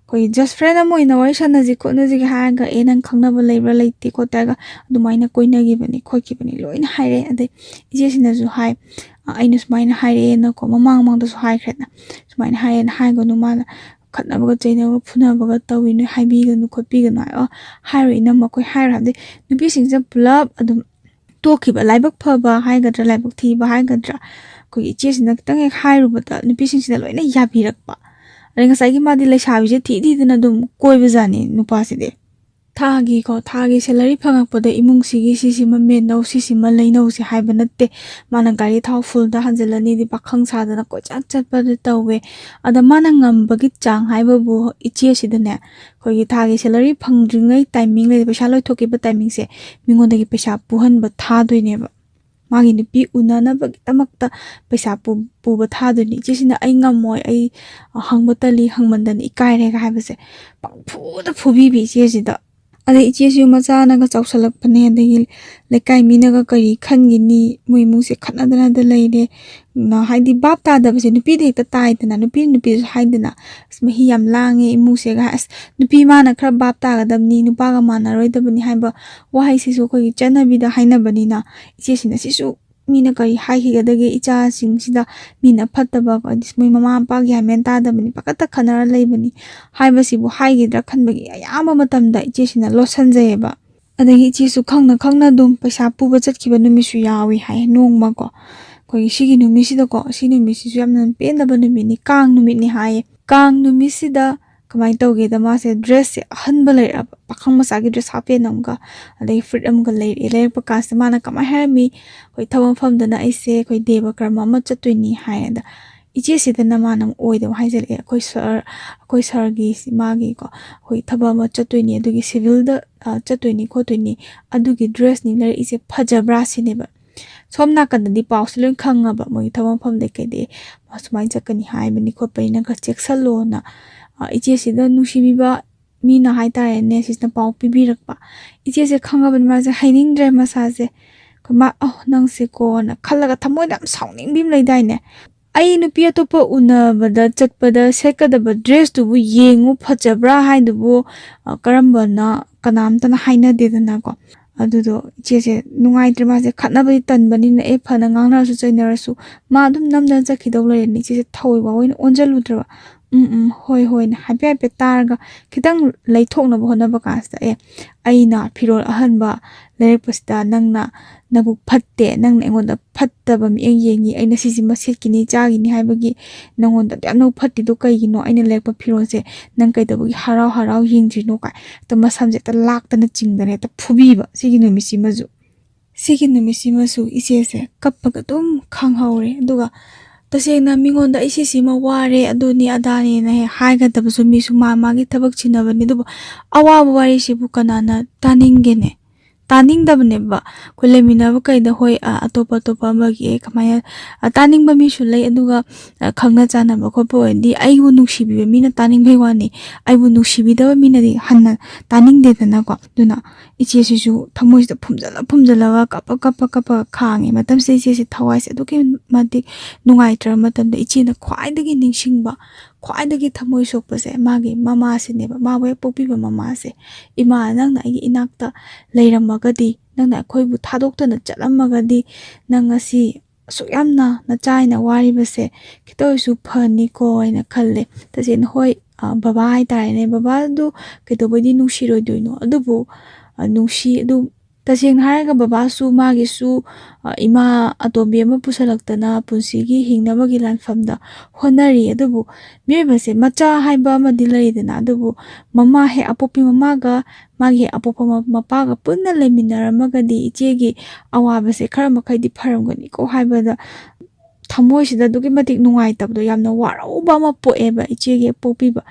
ꯑꯩꯈꯣꯏ ꯖꯁ ꯐ꯭ꯔꯦꯟ ꯑꯃ ꯑꯣꯏꯅ ꯋꯥꯔꯤ ꯁꯥꯟꯅꯁꯤ ꯈꯣꯠꯅꯁꯤꯒ ꯍꯥꯏꯔꯒ ꯅꯪ ꯈꯪꯅꯕ ꯂꯩꯕ꯭ꯔꯥ ꯂꯩꯇꯦ ꯈꯣꯠꯇꯦ ꯍꯥꯏꯔꯒ ꯑꯗꯨꯃꯥꯏꯅ ꯀꯣꯏꯅꯈꯤꯕꯅꯤ ꯈꯣꯠꯈꯤꯕꯅꯤ ꯂꯣꯏꯅ ꯍꯥꯏꯔꯛꯑꯦ ꯑꯗꯩ ꯏꯆꯦꯁꯤꯅꯁꯨ ꯍꯥꯏ ꯑꯩꯅ ꯁꯨꯃꯥꯏꯅ ꯍꯥꯏꯔꯛꯑꯦꯅꯀꯣ ꯃꯃꯥꯡꯗꯁꯨ ꯍꯥꯏꯈ꯭ꯔꯦꯗꯅ ꯁꯨꯃꯥꯏꯅ ꯍꯥꯏꯌꯦꯅ ꯍꯥꯏꯒꯅꯨ ꯃꯥꯅ ꯈꯠꯅꯕꯒ ꯆꯩꯅꯕꯒ ꯐꯨꯅꯕꯒ ꯇꯧꯋꯤ ꯅꯣꯏ ꯍꯥꯏꯕꯤꯒꯅꯨ ꯈꯣꯠꯄꯤꯒꯅꯨ ꯍꯥꯏ ꯍꯥꯏꯔꯣ ꯏꯅꯝꯃ ꯑꯩꯈꯣꯏ ꯍꯥꯏꯔꯣ ꯍꯥꯏꯕꯗꯤ ꯅꯨꯄꯤꯁꯤꯡꯁꯦ ꯄꯨꯂꯞ ꯑꯗꯨꯝ ꯇꯣꯛꯈꯤꯕ ꯂꯥꯏꯕꯛ ꯐꯕ ꯍꯥꯏꯒꯗ꯭ꯔꯥ ꯂꯥꯏꯕꯛ ꯊꯤꯕ ꯍꯥꯏꯒꯗ꯭ꯔꯥ ꯑꯩꯈꯣꯏꯒꯤ ꯏꯆꯦꯁꯤꯅ ꯈꯤꯇꯪ ꯍꯦꯛ ꯍꯥꯏꯔꯨꯕꯗ ꯅꯨꯄꯤꯁꯤꯡꯁꯤꯅ ꯂꯣꯏꯅ ꯌꯥꯕꯤꯔꯛꯄ ꯑꯗꯩ ꯉꯁꯥꯏꯒꯤ ꯃꯥꯗꯤ ꯂꯩꯁꯥꯕꯤꯁꯦ ꯊꯤꯗꯅ ꯑꯗꯨꯝ ꯀꯣꯏꯕꯖꯥꯠꯅꯤ ꯅꯨꯄꯥꯁꯤꯗꯤ ꯊꯥꯒꯤ ꯁꯦꯂꯔꯤ ꯐꯪꯉꯛꯄꯗ ꯏꯃꯨꯡꯁꯤꯒꯤ ꯁꯤꯁꯤꯃ ꯃꯦꯟꯅꯧ ꯁꯤꯁꯤꯃ ꯂꯩꯅꯧꯁꯤ ꯍꯥꯏꯕ ꯅꯠꯇꯦ ꯃꯥꯅ ꯒꯥꯔꯤ ꯊꯥꯎ ꯐꯨꯜꯗ ꯍꯟꯖꯤꯜꯂꯅꯤꯗꯤ ꯄꯥꯈꯪ ꯁꯥꯗꯅ ꯀꯣꯏꯆꯠ ꯆꯠꯄꯗ ꯇꯧꯋꯦ ꯑꯗ ꯃꯥꯅ ꯉꯝꯕꯒꯤ ꯆꯥꯡ ꯍꯥꯏꯕꯕꯨ ꯏꯆꯦꯁꯤꯗꯅꯦ ꯑꯩꯈꯣꯏꯒꯤ ꯊꯥꯒꯤ ꯁꯦꯂꯔꯤ ꯐꯪꯗ꯭ꯔꯤꯉꯩ ꯇꯥꯏꯃꯤꯡ ꯂꯩ ꯄꯩꯁꯥ ꯂꯣꯏꯊꯣꯛꯈꯤꯕ ꯇꯥꯏꯃꯤꯡꯁꯦ ꯃꯤꯉꯣꯟꯗꯒꯤ ꯄꯩꯁా ꯄꯨꯍꯟꯕ ꯊꯥꯗꯣꯏꯅꯦꯕ ꯃꯥꯒꯤ ꯅꯨꯄꯤ ꯎꯅꯅꯕꯒꯤꯗꯃꯛꯇ ꯄꯩꯁꯥ ꯄꯨꯕ ꯊꯥꯗꯣꯏꯅꯤ ꯏꯆꯦꯁꯤꯅ ꯑꯩ ꯉꯝꯃꯣꯏ ꯑꯩ ꯍꯪꯕ ꯇꯜꯂꯤ ꯍꯪꯃꯟꯗꯅ ꯏꯀꯥꯏꯔꯦꯒ ꯍꯥꯏꯕꯁꯦ ꯄꯪꯐꯨꯗ ꯐꯨꯕꯤꯕꯤ ꯏꯆꯦꯁꯤꯗ ꯑꯗꯩ ꯏꯆꯦꯁꯨ ꯃꯆꯥꯅꯒ ꯆꯥꯎꯁꯜꯂꯛꯄꯅꯦ ꯑꯗꯒꯤ ꯂꯩꯀꯥꯏ ꯃꯤꯅꯒ ꯀꯔꯤ ꯈꯟꯒꯤꯅꯤ ꯃꯣꯏ ꯏꯃꯨꯡꯁꯦ ꯈꯠꯅꯗꯅꯗ ꯂꯩꯔꯦ ꯍꯥꯏꯗꯤ ꯚꯥꯞ ꯇꯥꯗꯕꯁꯦ ꯅꯨꯄꯤꯗ ꯍꯦꯛꯇ ꯇꯥꯏꯗꯅ ꯅꯨꯄꯤꯁꯨ ꯍꯥꯏꯗꯅ ꯑꯁ ꯃꯍꯤ ꯌꯥꯝ ꯂꯥꯡꯉꯦ ꯏꯃꯨꯡꯁꯦꯒ ꯑꯁ ꯅꯨꯄꯤ ꯃꯥꯅ ꯈꯔ ꯚꯥꯞ ꯇꯥꯒꯗꯕꯅꯤ ꯅꯨꯄꯥꯒ ꯃꯥꯟꯅꯔꯣꯏꯗꯕꯅꯤ ꯍꯥꯏꯕ ꯋꯥꯍꯩꯁꯤꯁꯨ ꯑꯩꯈꯣꯏꯒꯤ ꯆꯠꯅꯕꯤꯗ ꯍꯥꯏꯅꯕꯅꯤ나 ꯏꯆꯦꯁꯤꯅ ꯁꯤꯁꯨ ꯃꯤꯅ ꯀꯔꯤ ꯍꯥꯏꯈꯤꯒꯗꯒꯦ ꯏꯆꯥꯁꯤꯡꯁꯤꯗ ꯃꯤꯅ ꯐꯠꯇꯕ ꯃꯣꯏ ꯃꯃꯥ ꯃꯄꯥ ꯒ꯭ꯌꯥꯟ ꯃꯦꯟ ꯇꯥꯗꯕꯅꯤ ꯄꯥꯈꯠꯇ ꯈꯟꯅꯔ ꯂꯩꯕꯅꯤ ꯍꯥꯏꯕꯁꯤꯕꯨ ꯍꯥꯏꯒꯤꯗ꯭ꯔꯥ ꯈꯟꯕꯒꯤ ꯑꯌꯥꯝꯕ ꯃꯇꯝꯗ ꯏꯆꯦꯁꯤꯅ ꯂꯣꯠꯁꯟꯖꯩꯌꯦꯕ ꯑꯗꯒꯤ ꯏꯆꯦꯁꯨ ꯈꯪꯅ ꯑꯗꯨꯝ ꯄꯩꯁꯥ ꯄꯨꯕ ꯆꯠꯈꯤꯕ ꯅꯨꯃꯤꯠꯁꯨ ꯌꯥꯎꯏ ꯍꯥꯏ ꯅꯣꯡꯃꯀꯣ koi shigi numisida ko shi numisisu yamna pendaba numini kang numini haye kang numisida kamai tawge da ma se dress se hanba lai pakhang masa gi dress hape namga adai freedom ga lai pa ka se mana kamai harami koi thawam pham da na aise koi deva karma ma chatuni haye da iche sida na manam oida haijel e koi sar gi magi ko koi thaba ma chatuni adugi civil da chatuni khotuni adugi dress ni lar ise phajabra sineba somna kan di pauslun khanga ba moi thawam pham de ke de masumai chakani hai bani ko pai na ka cheksalo na iche sida nusibi ba mi na hai tare ne sisna pau pibi rakpa iche se khanga ban ma se haining dre ma sa se ko ma nang se ko na khalaga thamoi dam sauning bim lai dai ne ai nupi atopa unabada chatpada sekadaba dress tubu yengu phajabra haidubu karamba na kanamtana hainadedana ko adudo ichese nungaitrima se khatnabadi tanbani na e phana ngangnarasu chainarasu ma adum namdan chakhidaw lairani ichese thawai wawaina onjaludraba hoi na happy happy targa kitang laithokna bonaba kasta aina phirol ahanba lerekpasida nangna nabu phatte nangna engonda phattaba mi yengi aina sisi masetkini chagini haibagi nangonda yamno phattido kaigino aina lerekpa phirolse nang kaidabagi harau yengjino kai to masamje ta laktana chingdane ta phubiba sigi numisi masu isese kappaga dum khanghaure duga tasengna mingonda isisi ma ware aduni adani na haigadabsu misu magi thabak chinabani duba awaba wari sibu kanana taningene taningdabne ba kulemina ba kaida hoi atopa magi kamaya taning ba mi sulai aduga khangna chana ba khopo di aibu nuksibi mina taning bhaiwani aibu nuksibi da mina di hanna taning de dana ko duna iche sisu thamoi da phumjala wa kapa khange matam se thawai se duke mati nungai tra matam da iche na khwai dagi ningsingba khwai dagi thamoi sokpa se magi mama se ne ba ma we popi ba mama se ima nang na igi inakta leiramagadi nangna khoibu thadokta na chalamagadi nang asi suyamna na chaina wari base kitoisu phani ko ina khalle tajen hoi baba ai tare ne baba du ketobodi nushiro doino adubu nushi adu taseng haraga baba su magi su ima atobi ama pusalaktana punsigi hingnabagi lanfamda honari adubu mebase macha haiba ama dilaidana adubu mama he apopi mamaga magi apopa mapaga punna leminaramagadi ichegi awabase khara makhaidi pharamgani ko haibada thamoisida dugi matik nungaitabdo yamna warauba ama poeba ichegi popiba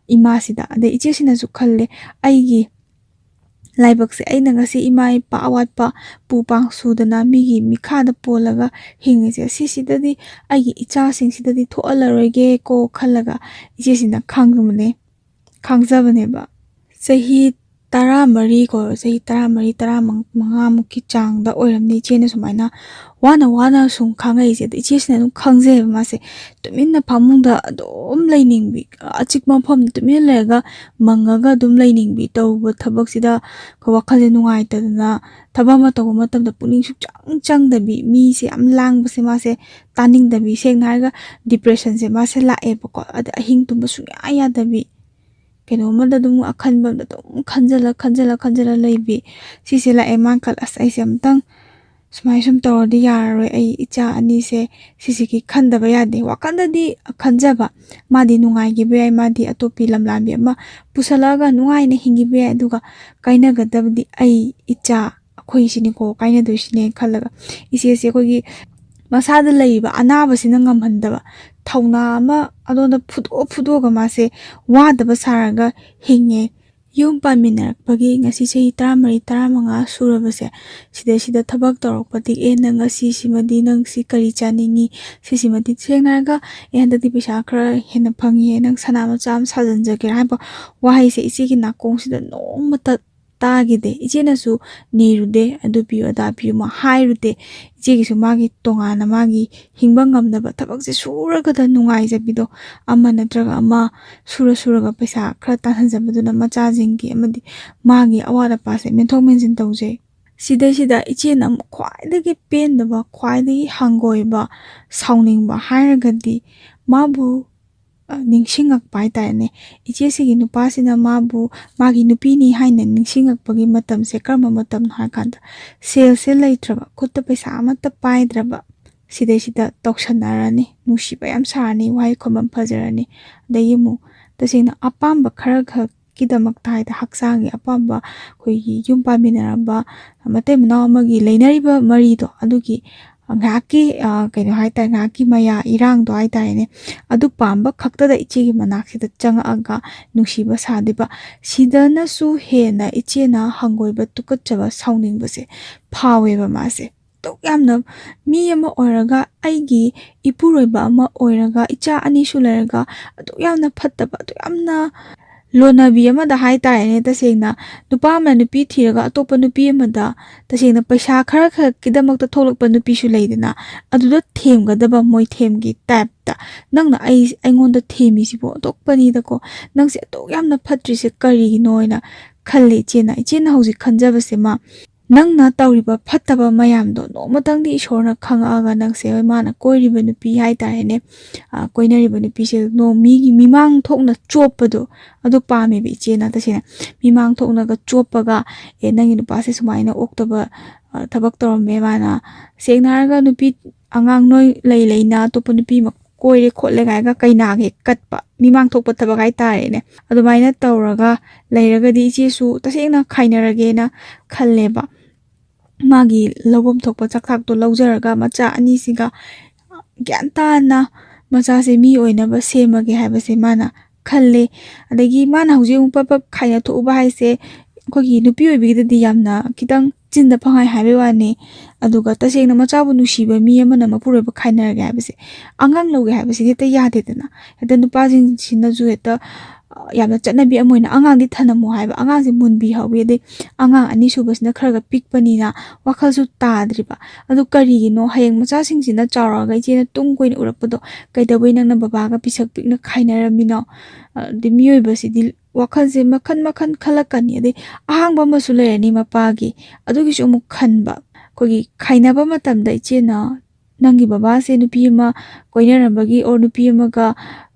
imasida ade ichesina su khalle aigi laibakse aina ngasi ima ipa awatpa pupang sudana migi mikhada polaga hingese sisidadi aigi icha singsidadi thoalaroige ko khalaga ichesina khangjabane ba sahi taramari ko sahi taramari taramanga mukki changda oiramni chene sumaina wana sung khangai se ichesina dum khangje mase tuminna phamungda adom lainingbi achikma pham tumin lega mangaga dum lainingbi tawba thabaksida ko wakhale nungai tadana thabama taw matamda puning su changdabi mi se am langbase mase taningdabi sengnaga depression se mase lae bako ada ahing tumba su ya dabi keno mada dum akhanba dum khanjala leibi sisi la emankal asai samtang smai sum tordi yaroi ai icha ani se sisi ki khandaba yade wakanda di khanjaba madi nungai gi be madi atopi lamlambi ama pusalaga nungai ne hingi be aduga kaina gadabdi ai icha khoi sini ko kaina do sine khalaga isi ko gi masada leiba anaba sina ngamhandaba thawna ama adonda fudo ga mase wadaba saraga hinge yum paminarakpagi ngasi chahi 13 surabase sida thabak torokpati nang ngasi simadi nang si kari chaningi sisimadi sengnaga handadi pisa khra hena phangi nang sanama cham sajanjage haiba wahai se isi ki nakong sida nongmata tagide ichena su nirude adu piyo da piyo ma hairude ichegi su magi tongana magi hingbangam na ba thabak se suraga da nungai jabido amma natraga amma suraga pesa khra tan hanjabadu na macha jingi amadi magi awada pase menthong menjin tawje sida ichena khwaidagi pendaba khwaidagi hangoiba sauningba hairagadi mabu ningsingak pai tane ichesigi nupasina mabu magi nupini haina ningsingak pagi matam se karma matam ha kanda sel laitraba khutta paisa amata paidraba ꯁꯤꯗꯩꯁꯤꯗ ꯇꯧꯁꯟꯅꯔꯅꯤ ꯅꯨꯡꯁꯤꯕ ꯌꯥꯝ ꯁꯥꯔꯅꯤ ꯋꯥꯍꯩ ꯈꯣꯝꯕꯝ ꯐꯖꯔꯅꯤ ꯑꯗꯒꯤ ꯑꯃꯨꯛ ꯇꯁꯦꯡꯅ ꯑꯄꯥꯝꯕ ꯈꯔ ꯈꯛꯀꯤꯗꯃꯛꯇ ꯍꯥꯏꯗꯤ ꯍꯛꯆꯥꯡꯒꯤ ꯑꯄꯥꯝꯕ ꯑꯩꯈꯣꯏꯒꯤ ꯌꯨꯝ ꯄꯥꯟꯃꯤꯟꯅꯔꯝꯕ ꯃꯇꯩ ꯃꯅꯥꯎ ꯑꯃꯒꯤ ꯂꯩꯅꯔꯤꯕ ꯃꯔꯤꯗꯣ ꯑꯗꯨꯒꯤ ꯉꯥꯏꯍꯥꯛꯀꯤ ꯀꯩꯅꯣ ꯍꯥꯏꯇꯥꯔꯦ ꯉꯥꯏꯍꯥꯛꯀꯤ ꯃꯌꯥ ꯏꯔꯥꯡꯗꯣ ꯍꯥꯏꯇꯥꯔꯦꯅꯦ ꯑꯗꯨ ꯄꯥꯝꯕ ꯈꯛꯇꯗ ꯏꯆꯦꯒꯤ ꯃꯅꯥꯛꯁꯤꯗ ꯆꯪꯉꯛꯑꯒ ꯅꯨꯡꯁꯤꯕ ꯁꯥꯗꯣꯏꯕ ꯁꯤꯗꯅꯁꯨ ꯍꯦꯟꯅ ꯏꯆꯦꯅ ꯍꯪꯒꯣꯏꯕ ꯇꯨꯀꯠꯆꯕ ꯁꯥꯎꯅꯤꯡꯕꯁꯦ ꯐꯥꯎꯋꯦꯕ ꯃꯥꯁꯦ ꯑꯗꯨꯛ ꯌꯥꯝꯅ ꯃꯤ ꯑꯃ ꯑꯣꯏꯔꯒ ꯑꯩꯒꯤ ꯏꯄꯨꯔꯣꯏꯕ ꯑꯃ ꯑꯣꯏꯔꯒ ꯏꯆꯥ ꯑꯅꯤꯁꯨ ꯂꯩꯔꯒ ꯑꯗꯨꯛ ꯌꯥꯝꯅ ꯐꯠꯇꯕ ꯑꯗꯨꯛ ꯌꯥꯝꯅ ꯂꯣꯟꯅꯕꯤ ꯑꯃꯗ ꯍꯥꯏꯇꯥꯔꯦꯅꯦ ꯇꯁꯦꯡꯅ ꯅꯨꯄꯥ ꯑꯃꯅ ꯅꯨꯄꯤ ꯊꯤꯔꯒ ꯑꯇꯣꯞꯄ ꯅꯨꯄꯤ ꯑꯃꯗ ꯇꯁꯦꯡꯅ ꯄꯩꯁꯥ ꯈꯔ ꯈꯛꯀꯤꯗꯃꯛꯇ ꯊꯣꯛꯂꯛꯄ ꯅꯨꯄꯤꯁꯨ ꯂꯩꯗꯅ ꯑꯗꯨꯗ ꯊꯦꯝꯒꯗꯕ ꯃꯣꯏꯊꯦꯝꯒꯤ ꯇꯥꯏꯞꯇ ꯅꯪꯅ ꯑꯩꯉꯣꯟꯗ ꯊꯦꯝꯃꯤꯁꯤꯕꯨ ꯑꯇꯣꯞꯄꯅꯤꯗꯀꯣ ꯅꯪꯁꯦ ꯑꯗꯨꯛ ꯌꯥꯝꯅ ꯐꯠꯇ꯭ꯔꯤꯁꯦ ꯀꯔꯤꯒꯤꯅꯣꯅ ꯈꯜꯂꯦ ꯏꯆꯦꯅ ꯍꯧꯖꯤꯛ ꯈꯟꯖꯕꯁꯦ ꯅꯪꯅ ꯇꯧꯔꯤꯕ ꯐꯠꯇꯕ ꯃꯌꯥꯝꯗꯣ ꯅꯣꯡꯃꯇꯪꯗꯤ ꯏꯁꯣꯔꯅ ꯈꯪꯉꯛꯑꯒ ꯅꯪꯁꯦ ꯍꯣꯏ ꯃꯥꯅ ꯀꯣꯏꯔꯤꯕ ꯅꯨꯄꯤ ꯍꯥꯏꯇꯥꯔꯦꯅꯦ ꯀꯣꯏꯅꯔꯤꯕ ꯅꯨꯄꯤꯁꯦ ꯃꯤꯒꯤ ꯃꯤꯃꯥꯡ ꯊꯣꯛꯅ ꯆꯣꯞꯄꯗꯣ ꯑꯗꯨ ꯄꯥꯝꯃꯦꯕ ꯏꯆꯦꯅ ꯇꯁꯦꯡꯅ ꯃꯤꯃꯥꯡ ꯊꯣꯛꯅꯒ ꯆꯣꯞꯄꯒ ꯅꯪꯒꯤ ꯅꯨꯄꯥꯁꯦ ꯁꯨꯃꯥꯏꯅ ꯑꯣꯛꯇꯕ ꯊꯕꯛ ꯇꯧꯔꯝꯃꯦ ꯃꯥꯅ ꯁꯦꯡꯅ ꯍꯥꯏꯔꯒ ꯅꯨꯄꯤ ꯑꯉꯥꯡ ꯅꯣꯏ ꯂꯩꯅ ꯑꯇꯣꯞꯄ ꯅꯨꯄꯤ ꯑꯃ ꯀꯣꯏꯔꯦ ꯈꯣꯠꯂꯦ ꯀꯥꯏꯅꯒ ꯀꯩꯅꯥꯒ ꯍꯦꯛ ꯀꯠꯄ ꯃꯤꯃꯥꯡ ꯊꯣꯛꯄ ꯊꯕꯛ ꯍꯥꯏꯇꯥꯔꯦꯅꯦ ꯑꯗꯨꯃꯥꯏꯅ ꯇꯧꯔꯒ ꯂꯩꯔꯒꯗꯤ ꯏꯆꯦꯁꯨ ꯇꯁꯦꯡꯅ ꯈꯥꯏꯅꯔꯒꯦꯅ ꯈꯜꯂꯦꯕ ꯃꯥꯒꯤ ꯂꯧꯐꯝ ꯊꯣꯛꯄ ꯆꯥꯛꯊꯥꯛꯇꯣ ꯂꯧꯖꯔꯒ ꯃꯆꯥ ꯑꯅꯤꯁꯤꯒ ꯒ꯭ꯌꯥꯟ ꯇꯥꯅ ꯃꯆꯥꯁꯦ ꯃꯤ ꯑꯣꯏꯅꯕ ꯁꯦꯝꯃꯒꯦ ꯍꯥꯏꯕꯁꯦ ꯃꯥꯅ ꯈꯜꯂꯦ ꯑꯗꯒꯤ ꯃꯥꯅ ꯍꯧꯖꯤꯛ ꯑꯃꯨꯛ ꯄꯞ ꯈꯥꯏꯅ ꯊꯣꯛꯎꯕ ꯍꯥꯏꯁꯦ ꯑꯩꯈꯣꯏꯒꯤ ꯅꯨꯄꯤ ꯑꯣꯏꯕꯤꯒꯤꯗꯗꯤ ꯌꯥꯝꯅ ꯈꯤꯇꯪ ꯆꯤꯟꯗ ꯐꯪꯉꯥꯏ ꯍꯥꯏꯕꯩ ꯋꯥꯅꯤ ꯑꯗꯨꯒ ꯇꯁꯦꯡꯅ ꯃꯆꯥꯕꯨ ꯅꯨꯡꯁꯤꯕ ꯃꯤ ꯑꯃꯅ ꯃꯄꯨꯔꯣꯏꯕ ꯈꯥꯏꯅꯔꯒꯦ ꯍꯥꯏꯕꯁꯦ ꯑꯉꯥꯡ ꯂꯧꯒꯦ ꯍꯥꯏꯕꯁꯤꯗꯤ ꯍꯦꯛꯇ ꯌꯥꯗꯦꯗꯅ ꯍꯦꯛꯇ ꯅꯨꯄꯥꯁꯤꯡꯁꯤꯅꯁꯨ ꯍꯦꯛꯇ ꯌꯥꯝꯅ ꯆꯠꯅꯕꯤ ꯑꯃ ꯑꯣꯏꯅ ꯑꯉꯥꯡꯗꯤ ꯊꯅꯝꯃꯨ ꯍꯥꯏꯕ ꯑꯉꯥꯡꯁꯦ ꯃꯨꯟꯕꯤꯍꯧꯋꯤ ꯑꯗꯩ ꯑꯉꯥꯡ ꯑꯅꯤꯁꯨꯕꯁꯤꯅ ꯈꯔꯒ ꯄꯤꯛꯄꯅꯤꯅ ꯋꯥꯈꯜꯁꯨ ꯇꯥꯗ꯭ꯔꯤꯕ ꯑꯗꯨ ꯀꯔꯤꯒꯤꯅꯣ ꯍꯌꯦꯡ ꯃꯆꯥꯁꯤꯡꯁꯤꯅ ꯆꯥꯎꯔꯛꯑꯒ ꯏꯆꯦꯅ ꯇꯨꯡ ꯀꯣꯏꯅ ꯎꯔꯛꯄꯗꯣ ꯀꯩꯗꯧꯕꯩ ꯅꯪꯅ ꯕꯕꯥꯒ ꯄꯤꯁꯛ ꯄꯤꯛꯅ ꯈꯥꯏꯅꯔꯝꯃꯤꯅꯣ ꯑꯗꯩ ꯃꯤꯑꯣꯏꯕꯁꯤꯗꯤ ꯋꯥꯈꯜꯁꯦ ꯃꯈꯟ ꯃꯈꯟ ꯈꯜꯂꯛꯀꯅꯤ ꯑꯗꯩ ꯑꯍꯥꯡꯕ ꯑꯃꯁꯨ ꯂꯩꯔꯅꯤ ꯃꯄꯥꯒꯤ ꯑꯗꯨꯒꯤꯁꯨ ꯑꯃꯨꯛ ꯈꯟꯕ ꯑꯩꯈꯣꯏꯒꯤ ꯈꯥꯏꯅꯕ ꯃꯇꯝꯗ ꯏꯆꯦꯅ ꯅꯪꯒꯤ ꯕꯕꯥꯁꯦ ꯅꯨꯄꯤ ꯑꯃ ꯀꯣꯏꯅꯔꯝꯕꯒꯤ ꯑꯣꯔ ꯅꯨꯄꯤ ꯑꯃꯒ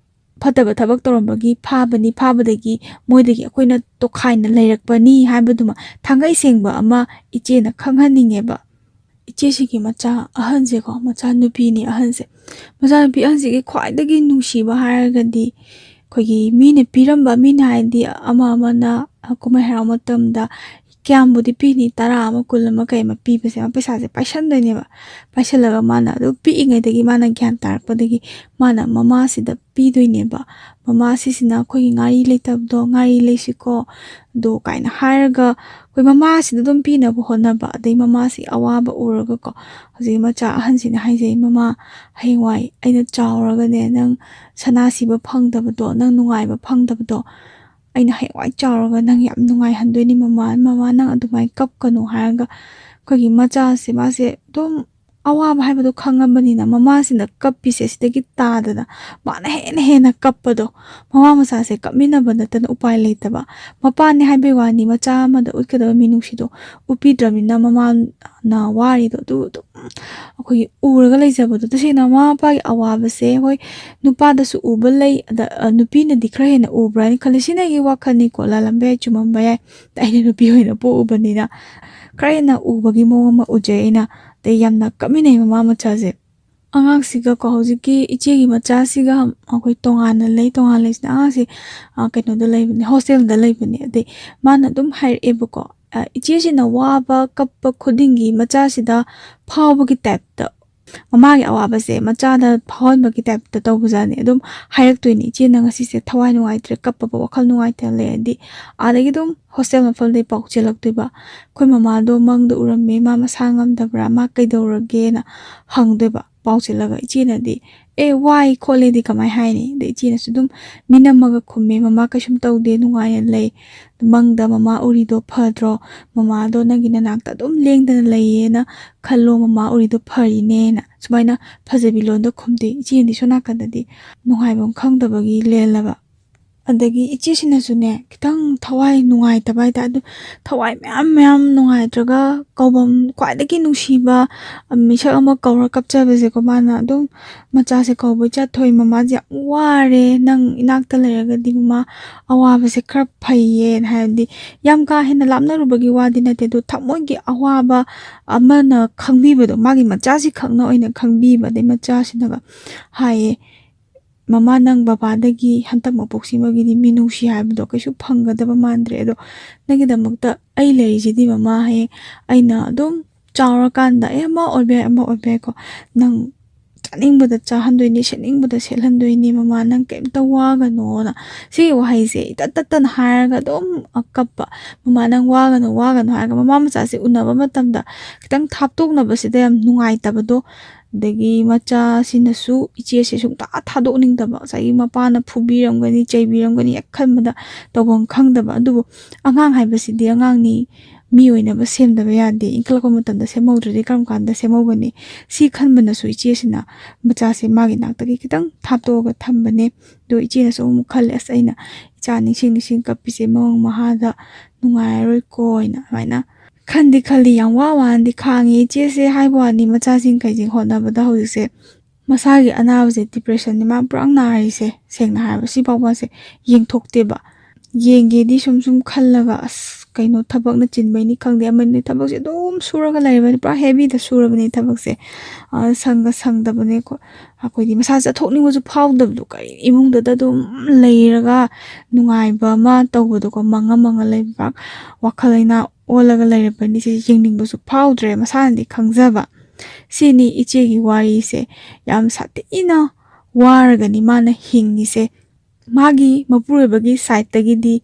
ꯐꯠꯇꯕ ꯊꯕꯛ ꯇꯧꯔꯝꯕꯒꯤ ꯐꯥꯕꯗꯒꯤ ꯃꯣꯏꯗꯒꯤ ꯑꯩꯈꯣꯏꯅ ꯇꯣꯈꯥꯏꯅ ꯂꯩꯔꯛꯄꯅꯤ ꯍꯥꯏꯕꯗꯨꯃ ꯊꯥꯡꯒꯩ ꯁꯦꯡꯕ ꯑꯃ ꯏꯆꯦꯅ ꯈꯪꯍꯟꯅꯤꯡꯉꯦꯕ ꯏꯆꯦꯁꯤꯒꯤ ꯃꯆꯥ ꯑꯍꯟꯁꯦꯀꯣ ꯃꯆꯥꯅꯨꯄꯤꯅꯤ ꯑꯍꯟꯁꯦ ꯃꯆꯥꯅꯨꯄꯤ ꯑꯍꯟꯁꯤꯒꯤ ꯈ꯭ꯋꯥꯏꯗꯒꯤ ꯅꯨꯡꯁꯤꯕ ꯍꯥꯏꯔꯒꯗꯤ ꯑꯩꯈꯣꯏꯒꯤ ꯃꯤꯅ ꯄꯤꯔꯝꯕ ꯃꯤꯅ ꯍꯥꯏꯗꯤ ꯑꯃꯅ ꯀꯨꯝꯍꯩ ꯍꯔꯥꯎ ꯃꯇꯝꯗ ꯀꯌꯥꯝꯕꯨꯗꯤ ꯄꯤꯅꯤ 10 ꯑꯃ 10 ꯑꯃ ꯀꯩ ꯑꯃ ꯄꯤꯕꯁꯦ ꯄꯩꯁꯥꯁꯦ ꯄꯥꯏꯁꯟꯗꯣꯏꯅꯦꯕ ꯄꯥꯏꯁꯜꯂꯒ ꯃꯥꯅ ꯑꯗꯨ ꯄꯤꯛꯏꯉꯩꯗꯒꯤ ꯃꯥꯅ ꯒ꯭ꯌꯥꯟ ꯇꯥꯔꯛꯄꯗꯒꯤ ꯃꯥꯅ ꯃꯃꯥꯁꯤꯗ ꯄꯤꯗꯣꯏꯅꯦꯕ ꯃꯃꯥꯁꯤꯁꯤꯅ ꯑꯩꯈꯣꯏꯒꯤ ꯉꯥꯔꯤ ꯂꯩꯇꯕꯗꯣ ꯉꯥꯔꯤ ꯂꯩꯁꯤꯀꯣ ꯑꯗꯣ ꯀꯥꯏꯅ ꯍꯥꯏꯔꯒ ꯑꯩꯈꯣꯏ ꯃꯃꯥꯁꯤꯗ ꯑꯗꯨꯝ ꯄꯤꯅꯕ ꯍꯣꯠꯅꯕ ꯑꯗꯩ ꯃꯃꯥꯁꯤ ꯑꯋꯥꯕ ꯎꯔꯒꯀꯣ ꯍꯧꯖꯤꯛ ꯃꯆꯥ ꯑꯍꯟꯁꯤꯅ ꯍꯥꯏꯖꯩ ꯃꯃꯥ ꯍꯌꯦꯡꯋꯥꯏ ꯑꯩꯅ ꯆꯥꯎꯔꯒꯅꯦ ꯅꯪ ꯁꯅꯥ ꯁꯤꯕ ꯐꯪꯗꯕꯗꯣ ꯅꯪ ꯅꯨꯡꯉꯥꯏꯕ ꯐꯪꯗꯕꯗꯣ ꯑꯩꯅ ꯍꯌꯦꯡꯋꯥꯏ ꯆꯥꯎꯔꯒ ꯅꯪ ꯌꯥꯝ ꯅꯨꯡꯉꯥꯏꯍꯟꯗꯣꯏꯅꯤ ꯃꯃꯥ ꯅꯪ ꯑꯗꯨꯃꯥꯏꯅ ꯀꯞꯀꯅꯨ ꯍꯥꯏꯔꯒ ꯑꯩꯈꯣꯏꯒꯤ ꯃꯆꯥꯁꯦ ꯃꯥꯁꯦ ꯑꯗꯨꯝ ꯑꯋꯥꯕ ꯍꯥꯏꯕꯗꯣ ꯈꯪꯉꯕꯅꯤꯅ ꯃꯃꯥꯁꯤꯅ ꯀꯞꯄꯤꯁꯦ ꯁꯤꯗꯒꯤ ꯇꯥꯗꯅ ꯃꯥꯅ ꯍꯦꯟꯅ ꯀꯞꯄꯗꯣ ꯃꯃꯥ ꯃꯆꯥꯁꯦ ꯀꯞꯃꯤꯟꯅꯕ ꯅꯠꯇꯅ ꯎꯄꯥꯏ ꯂꯩꯇꯕ ꯃꯄꯥꯅꯤ ꯍꯥꯏꯕꯩ ꯋꯥꯅꯤ ꯃꯆꯥ ꯑꯃꯗ ꯎꯠꯀꯗꯕ ꯃꯤꯅꯨꯡꯁꯤꯗꯣ ꯎꯠꯄꯤꯗ꯭ꯔꯕꯅꯤꯅ ꯃꯃꯥꯅ ꯋꯥꯔꯤꯗꯣ ꯑꯗꯨꯝ ꯑꯩꯈꯣꯏꯒꯤ ꯎꯔꯒ ꯂꯩꯖꯕꯗꯣ ꯇꯁꯦꯡꯅ ꯃꯃꯥ ꯃꯄꯥꯒꯤ ꯑꯋꯥꯕꯁꯦ ꯍꯣꯏ ꯅꯨꯄꯥꯗꯁꯨ ꯎꯕ ꯂꯩ ꯑꯗ ꯅꯨꯄꯤꯅꯗꯤ ꯈꯔ ꯍꯦꯟꯅ ꯎꯕ꯭ꯔꯥ ꯍꯥꯏꯅ ꯈꯜꯂꯤ ꯁꯤꯅ ꯑꯩꯒꯤ ꯋꯥꯈꯜꯅꯤꯀꯣ ꯂꯥꯜꯂꯝꯕ ꯌꯥꯏ ꯆꯨꯝꯃꯝꯕ ꯌꯥꯏ ꯑꯩꯅ ꯅꯨꯄꯤ ꯑꯣꯏꯅ ꯄꯣꯛꯎꯕꯅꯤꯅ ꯈꯔ ꯍꯦꯟꯅ ꯎꯕꯒꯤ ꯃꯑꯣꯡ ꯑꯃ ꯎꯖꯩ ꯑꯩꯅ ꯑꯗꯩ ꯌꯥꯝꯅ ꯀꯞꯃꯤꯟꯅꯩ ꯃꯃꯥ ꯃꯆꯥꯁꯦ ꯑꯉꯥꯡꯁꯤꯒꯀꯣ ꯍꯧꯖꯤꯛꯀꯤ ꯏꯆꯦꯒꯤ ꯃꯆꯥꯁꯤꯒ ꯑꯩꯈꯣꯏ ꯇꯣꯉꯥꯟꯅ ꯂꯩꯁꯤꯅ ꯑꯉꯥꯡꯁꯦ ꯀꯩꯅꯣꯗ ꯂꯩꯕꯅꯦ ꯍꯣꯁꯇꯦꯜꯗ ꯂꯩꯕꯅꯦ ꯑꯗꯩ ꯃꯥꯅ ꯑꯗꯨꯝ ꯍꯥꯏꯔꯛꯑꯦꯕꯀꯣ ꯏꯆꯦꯁꯤꯅ ꯋꯥꯕ ꯀꯞꯄ ꯈꯨꯗꯤꯡꯒꯤ ꯃꯆꯥꯁꯤꯗ ꯐꯥꯎꯕꯒꯤ ꯇꯥꯏꯞꯇ ꯃꯃꯥꯒꯤ ꯑꯋꯥꯕꯁꯦ ꯃꯆꯥꯗ ꯐꯥꯎꯍꯟꯕꯒꯤ ꯇꯥꯏꯞꯇ ꯇꯧꯕꯖꯥꯠꯅꯤ ꯑꯗꯨꯝ ꯍꯥꯏꯔꯛꯇꯣꯏꯅꯤ ꯏꯆꯦꯅ ꯉꯁꯤꯁꯦ ꯊꯋꯥꯏ ꯅꯨꯡꯉꯥꯏꯇ꯭ꯔꯦ ꯀꯞꯄꯕ ꯋꯥꯈꯜ ꯅꯨꯡꯉꯥꯏꯇꯅ ꯂꯩꯔꯗꯤ ꯑꯥꯗꯒꯤ ꯑꯗꯨꯝ ꯍꯣꯁꯇꯦꯜ ꯃꯐꯝꯗꯩ ꯄꯥꯎ ꯆꯦꯜꯂꯛꯇꯣꯏꯕ ꯑꯩꯈꯣꯏ ꯃꯃꯥꯗꯣ ꯃꯪꯗ ꯎꯔꯝꯃꯦ ꯃꯥ ꯃꯁꯥ ꯉꯝꯗꯕ꯭ꯔꯥ ꯃꯥ ꯀꯩꯗꯧꯔꯒꯦꯅ ꯍꯪꯗꯣꯏꯕ ꯄꯥꯎ ꯆꯦꯜꯂꯒ ꯏꯆꯦꯅꯗꯤ ꯋꯥꯏ ꯈꯣꯠꯂꯦꯗꯤ ꯀꯃꯥꯏꯅ ꯍꯥꯏꯅꯤ ꯑꯗꯩ ꯏꯆꯦꯅꯁꯨ ꯑꯗꯨꯝ ꯃꯤꯅꯝꯃꯒ ꯈꯨꯝꯃꯦ ꯃꯃꯥ ꯀꯩꯁꯨꯝ ꯇꯧꯗꯦ ꯅꯨꯡꯉꯥꯏꯅ ꯂꯩ ꯃꯪꯗ ꯃꯃꯥ ꯎꯔꯤꯗꯣ ꯐꯗ꯭ꯔꯣ ꯃꯃꯥꯗꯣ ꯅꯪꯒꯤ ꯅꯅꯥꯛꯇ ꯑꯗꯨꯝ ꯂꯦꯡꯗꯅ ꯂꯩꯌꯦꯅ ꯈꯜꯂꯣ ꯃꯃꯥ ꯎꯔꯤꯗꯣ ꯐꯔꯤꯅꯦꯅ ꯁꯨꯃꯥꯏꯅ ꯐꯖꯕꯤ ꯂꯣꯟꯗ ꯈꯨꯝꯗꯦ ꯏꯆꯦꯅꯗꯤ ꯁꯣꯝ ꯅꯥꯀꯟꯗꯗꯤ ꯅꯨꯡꯉꯥꯏꯐꯝ ꯈꯪꯗꯕꯒꯤ ꯂꯦꯜꯂꯕ ꯑꯗꯒꯤ ꯏꯆꯦꯁꯤꯅꯁꯨꯅꯦ ꯈꯤꯇꯪ ꯊꯋꯥꯏ ꯅꯨꯡꯉꯥꯏꯇꯕ ꯍꯥꯏꯇꯥꯔꯦ ꯑꯗꯨ ꯊꯋꯥꯏ ꯃꯌꯥꯝ ꯅꯨꯡꯉꯥꯏꯇ꯭ꯔꯒ ꯀꯧꯕꯝ ꯈ꯭ꯋꯥꯏꯗꯒꯤ ꯅꯨꯡꯁꯤꯕ ꯃꯤꯁꯛ ꯑꯃ ꯀꯧꯔ ꯀꯞꯆꯕꯁꯦꯀꯣ ꯃꯥꯅ ꯑꯗꯨꯝ ꯃꯆꯥꯁꯦ ꯀꯧꯕ ꯆꯠꯊꯣꯏ ꯃꯃꯥꯁꯦ ꯌꯥꯝ ꯋꯥꯔꯦ ꯅꯪ ꯏꯅꯥꯛꯇ ꯂꯩꯔꯒꯗꯤ ꯃꯃꯥ ꯑꯋꯥꯕꯁꯦ ꯈꯔ ꯐꯩꯌꯦꯅ ꯍꯥꯏꯕꯗꯤ ꯌꯥꯝ ꯀꯥ ꯍꯦꯟꯅ ꯂꯥꯞꯅꯔꯨꯕꯒꯤ ꯋꯥꯗꯤ ꯅꯠꯇꯦ ꯑꯗꯨ ꯊꯃꯣꯏꯒꯤ ꯑꯋꯥꯕ ꯑꯃꯅ ꯈꯪꯕꯤꯕꯗꯣ ꯃꯥꯒꯤ ꯃꯆꯥꯁꯤ ꯈꯛꯅ ꯑꯣꯏꯅ ꯈꯪꯕꯤꯕ ꯑꯗꯩ ꯃꯆꯥꯁꯤꯅꯒ ꯍꯥꯏꯌꯦ ꯃꯃꯥ ꯅꯪ ꯕꯕꯥꯗꯒꯤ ꯍꯟꯇꯛ ꯃꯄꯣꯛꯁꯤꯃꯒꯤꯗꯤ ꯃꯤꯅꯨꯡꯁꯤ ꯍꯥꯏꯕꯗꯣ ꯀꯩꯁꯨ ꯐꯪꯒꯗꯕ ꯃꯥꯟꯗ꯭ꯔꯦ ꯑꯗꯣ ꯅꯪꯒꯤꯗꯃꯛꯇ ꯑꯩ ꯂꯩꯔꯤꯁꯤꯗꯤ ꯃꯃꯥ ꯍꯌꯦꯡ ꯑꯩꯅ ꯑꯗꯨꯝ ꯆꯥꯎꯔꯀꯥꯟꯗ ꯑꯃ ꯑꯣꯏꯕ ꯌꯥꯏ ꯑꯃ ꯑꯣꯏꯕ ꯌꯥꯏꯀꯣ ꯅꯪ ꯆꯥꯅꯤꯡꯕꯗ ꯆꯥꯍꯟꯗꯣꯏꯅꯤ ꯁꯦꯠꯅꯤꯡꯕꯗ ꯁꯦꯠꯍꯟꯗꯣꯏꯅꯤ ꯃꯃꯥ ꯅꯪ ꯀꯩꯝꯇ ꯋꯥꯒꯅꯣꯅ ꯁꯤꯒꯤ ꯋꯥꯍꯩꯁꯦ ꯏꯇꯠ ꯇꯠꯇꯅ ꯍꯥꯏꯔꯒ ꯑꯗꯨꯝ ꯀꯞꯄ ꯃꯃꯥ ꯅꯪ ꯋꯥꯒꯅꯣ ꯍꯥꯏꯔꯒ ꯃꯃꯥ ꯃꯆꯥꯁꯦ ꯎꯅꯕ ꯃꯇꯝꯗ ꯈꯤꯇꯪ ꯊꯥꯞꯇꯣꯛꯅꯕꯁꯤꯗ ꯌꯥꯝ ꯅꯨꯡꯉꯥꯏꯇꯕꯗꯣ ꯑꯗꯒꯤ ꯃꯆꯥꯁꯤꯅꯁꯨ ꯏꯆꯦꯁꯦ ꯁꯨꯡꯊꯥ ꯊꯥꯗꯣꯛꯅꯤꯡꯗꯕ ꯉꯁꯥꯏꯒꯤ ꯃꯄꯥꯅ ꯐꯨꯕꯤꯔꯝꯒꯅꯤ ꯆꯩꯕꯤꯔꯝꯒꯅꯤ ꯍꯦꯛ ꯈꯟꯕꯗ ꯇꯧꯐꯝ ꯈꯪꯗꯕ ꯑꯗꯨꯕꯨ ꯑꯉꯥꯡ ꯍꯥꯏꯕꯁꯤꯗꯤ ꯑꯉꯥꯡꯅꯤ ꯃꯤ ꯑꯣꯏꯅꯕ ꯁꯦꯝꯗꯕ ꯌꯥꯗꯦ ꯏꯟꯈꯠꯂꯛꯄ ꯃꯇꯝꯗ ꯁꯦꯝꯍꯧꯗ꯭ꯔꯗꯤ ꯀꯔꯝ ꯀꯥꯟꯗ ꯁꯦꯝꯍꯧꯒꯅꯤ ꯁꯤ ꯈꯟꯕꯅꯁꯨ ꯏꯆꯦꯁꯤꯅ ꯃꯆꯥꯁꯦ ꯃꯥꯒꯤ ꯅꯥꯛꯇꯒꯤ ꯈꯤꯇꯪ ꯊꯥꯞꯇꯣꯛꯑꯒ ꯊꯝꯕꯅꯦ ꯑꯗꯣ ꯏꯆꯦꯅꯁꯨ ꯑꯃꯨꯛ ꯈꯜꯂꯦ ꯑꯁ ꯑꯩꯅ ꯏꯆꯥ ꯅꯤꯡꯁꯤꯡ ꯀꯞꯄꯤꯁꯦ ꯃꯃꯪ ꯃꯍꯥꯗ ꯅꯨꯡꯉꯥꯏꯔꯔꯣꯏꯀꯣ ꯍꯥꯏꯅ ꯑꯗꯨꯃꯥꯏꯅ ꯈꯜꯂꯤ ꯌꯥꯝ ꯋꯥꯅꯗꯤ ꯈꯥꯡꯉꯤ ꯏꯆꯦꯁꯦ ꯍꯥꯏꯕ ꯋꯥꯅꯤ ꯃꯆꯥꯁꯤꯡꯈꯩꯁꯦ ꯍꯣꯠꯅꯕꯗ ꯍꯧꯖꯤꯛꯁꯦ ꯃꯁꯥꯒꯤ ꯑꯅꯥꯕꯁꯦ ꯗꯤꯄ꯭ꯔꯦꯁꯟꯅꯤ ꯃꯥ ꯄꯨꯔꯥ ꯅꯥꯔꯤꯁꯦ ꯁꯦꯡꯅ ꯍꯥꯏꯔꯕ ꯁꯤ ꯐꯥꯎꯕꯁꯦ ꯌꯦꯡꯊꯣꯛꯇꯦꯕ ꯌꯦꯡꯒꯦꯗꯤ ꯁꯨꯝ ꯈꯜꯂꯒ ꯑꯁ ꯀꯩꯅꯣ ꯊꯕꯛꯅ ꯆꯤꯟꯕꯩꯅꯤ ꯈꯪꯗꯦ ꯑꯃꯅꯤ ꯊꯕꯛꯁꯦ ꯑꯗꯨꯝ ꯁꯨꯔꯒ ꯂꯩꯔꯕꯅꯤ ꯄꯨꯔꯥ ꯍꯦꯕꯤꯗ ꯁꯨꯔꯕꯅꯤ ꯊꯕꯛꯁꯦ ꯁꯪꯗꯕꯅꯦ ꯑꯩꯈꯣꯏꯗꯤ ꯃꯁꯥ ꯆꯠꯊꯣꯛꯅꯤꯡꯕꯁꯨ ꯐꯥꯎꯗꯕꯗꯣ ꯀꯔꯤ ꯏꯃꯨꯡꯗꯨꯗ ꯑꯗꯨꯝ ꯂꯩꯔꯒ ꯅꯨꯡꯉꯥꯏꯕ ꯑꯃ ꯇꯧꯕꯗꯣꯀꯣ ꯃꯪꯉ ꯂꯩꯕ ꯋꯥꯈꯜ ꯂꯩꯅꯥ ꯑꯣꯜꯂꯒ ꯂꯩꯔꯕꯅꯤ ꯁꯤ ꯌꯦꯡꯅꯤꯡꯕꯁꯨ ꯐꯥꯎꯗ꯭ꯔꯦ ꯃꯁꯥꯅꯗꯤ ꯈꯪꯖꯕ ꯁꯤꯅꯤ ꯏꯆꯦꯒꯤ ꯋꯥꯔꯤꯁꯦ ꯌꯥꯝ ꯁꯥꯊꯤꯅ ꯋꯥꯔꯒꯅꯤ ꯃꯥꯅ ꯍꯤꯡꯉꯤꯁꯦ ꯃꯥꯒꯤ ꯃꯄꯨꯔꯣꯏꯕꯒꯤ ꯁꯥꯏꯠꯇꯒꯤꯗꯤ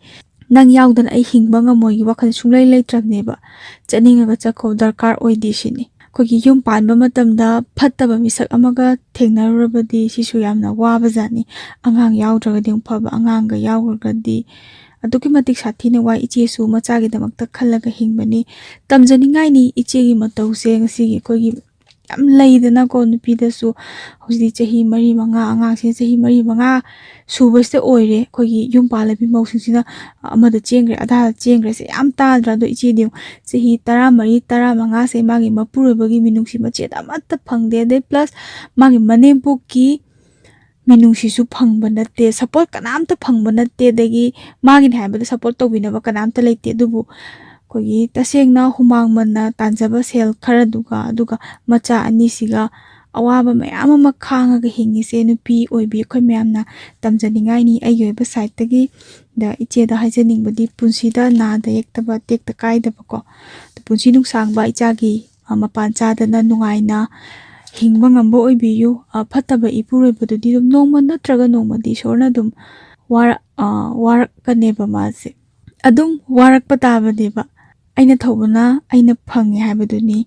ꯅꯪ ꯌꯥꯎꯗꯅ ꯑꯩ ꯍꯤꯡꯕ ꯉꯝꯃꯣꯏꯒꯤ ꯋꯥꯈꯜ ꯁꯨꯡꯂꯩ ꯂꯩꯇ꯭ꯔꯕꯅꯦꯕ ꯆꯠꯅꯤꯡꯉꯒ ꯆꯠꯈꯣ ꯗꯔꯀꯥꯔ ꯑꯣꯏꯗꯦ ꯁꯤꯅꯤ ꯑꯩꯈꯣꯏꯒꯤ ꯌꯨꯝ ꯄꯥꯟꯕ ꯃꯇꯝꯗ ꯐꯠꯇꯕ ꯃꯤꯁꯛ ꯑꯃꯒ ꯊꯦꯡꯅꯔꯨꯔꯕꯗꯤ ꯁꯤꯁꯨ ꯌꯥꯝꯅ ꯋꯥꯕꯖꯥꯠꯅꯤ ꯑꯉꯥꯡ ꯌꯥꯎꯗ꯭ꯔꯒꯗꯤ ꯑꯃꯨꯛ ꯐꯕ ꯑꯉꯥꯡꯒ ꯌꯥꯎꯈ꯭ꯔꯒꯗꯤ ꯑꯗꯨꯛꯀꯤ ꯃꯇꯤꯛ ꯁꯥꯊꯤꯅ ꯋꯥꯏ ꯏꯆꯦꯁꯨ ꯃꯆꯥꯒꯤꯗꯃꯛꯇ ꯈꯜꯂꯒ ꯍꯤꯡꯕꯅꯤ ꯇꯝꯖꯅꯤꯡꯉꯥꯏꯅꯤ ꯏꯆꯦꯒꯤ ꯃꯇꯧꯁꯦ ꯉꯁꯤꯒꯤ ꯑꯩꯈꯣꯏꯒꯤ ꯌꯥꯝ ꯂꯩꯗꯅꯀꯣ ꯅꯨꯄꯤꯗꯁꯨ ꯍꯧꯖꯤꯛꯇꯤ ꯆꯍꯤ 4-5 ꯑꯉꯥꯡꯁꯤꯅ ꯆꯍꯤ 4-5 ꯁꯨꯕꯁꯤꯗ ꯑꯣꯏꯔꯦ ꯑꯩꯈꯣꯏꯒꯤ ꯌꯨꯝ ꯄꯥꯜꯂꯕꯤ ꯃꯧꯁꯤꯡꯁꯤꯅ ꯑꯃꯗ ꯆꯦꯟꯈ꯭ꯔꯦ ꯑꯗꯥꯗ ꯆꯦꯟꯈ꯭ꯔꯦꯁꯦ ꯌꯥꯝ ꯇꯥꯗ꯭ꯔꯥ ꯑꯗꯣ ꯏꯆꯦꯗꯤ ꯆꯍꯤ 14-15ꯁꯦ ꯃꯥꯒꯤ ꯃꯄꯨꯔꯣꯏꯕꯒꯤ ꯃꯤꯅꯨꯡꯁꯤ ꯃꯆꯦꯠ ꯑꯃꯠꯇ ꯐꯪꯗꯦ ꯑꯗꯩ ꯄ꯭ꯂꯁ ꯃꯥꯒꯤ ꯃꯅꯦꯝꯄꯣꯛꯀꯤ ꯃꯤꯅꯨꯡꯁꯤꯁꯨ ꯐꯪꯕ ꯅꯠꯇꯦ ꯁꯄꯣꯔꯠ ꯀꯅꯥꯝꯇ ꯐꯪꯕ ꯅꯠꯇꯦ ꯑꯗꯒꯤ ꯃꯥꯒꯤꯅꯤ ꯍꯥꯏꯕꯗ ꯁꯄꯣꯔꯠ ꯇꯧꯕꯤꯅꯕ ꯀꯅꯥꯝꯇ ꯂꯩꯇꯦ ꯑꯗꯨꯕꯨ ꯑꯩꯈꯣꯏꯒꯤ ꯇꯁꯦꯡꯅ ꯍꯨꯃꯥꯡ ꯃꯟꯅ ꯇꯥꯟꯖꯕ ꯁꯦꯜ ꯈꯔꯗꯨꯒ ꯑꯗꯨꯒ ꯃꯆꯥ ꯑꯅꯤꯁꯤꯒ ꯑꯋꯥꯕ ꯃꯌꯥꯝ ꯑꯃ ꯈꯥꯡꯉꯒ ꯍꯤꯡꯉꯤꯁꯦ ꯅꯨꯄꯤ ꯑꯣꯏꯕꯤ ꯑꯩꯈꯣই ꯃꯌꯥꯝꯅ ꯇꯝꯖꯅꯤꯡꯉꯥꯏꯅꯤ ꯑꯩꯒꯤ ꯑꯣꯏꯕ ꯁꯥꯏꯠꯇꯒꯤ ꯏꯆꯦꯗ ꯍꯥꯏꯖꯅꯤꯡꯕꯗꯤ ꯄꯨꯟꯁꯤꯗ ꯅꯥꯗ ꯌꯦꯛꯇꯕ ꯇꯦꯛꯇ ꯀꯥꯏꯗꯕꯀꯣ ꯄꯨꯟꯁꯤ ꯅꯨꯡꯁꯥꯡꯕ ꯏꯆꯥꯒꯤ ꯃꯄꯥꯟ ꯆꯥꯗꯅ ꯅꯨꯡꯉꯥꯏꯅ ꯍꯤꯡꯕ ꯉꯝꯕ ꯑꯣꯏꯕꯤꯌꯨ ꯐꯠꯇꯕ ꯏꯄꯨꯔꯣꯏꯕꯗꯨꯗꯤ ꯑꯗꯨꯝ ꯅꯣꯡꯃ ꯅꯠꯇ꯭ꯔꯒ ꯅꯣꯡꯃꯗꯤ ꯏꯁꯣꯔꯅ ꯑꯗꯨꯝ ꯋꯥꯔꯛꯀꯅꯦꯕ ꯃꯥꯁꯦ ꯑꯗꯨꯝ ꯋꯥꯔꯛꯄ ꯇꯥꯕꯅꯦꯕ ꯑꯩꯅ ꯊꯧꯕꯅ ꯑꯩꯅ ꯐꯪꯉꯦ ꯍꯥꯏꯕꯗꯨꯅꯤ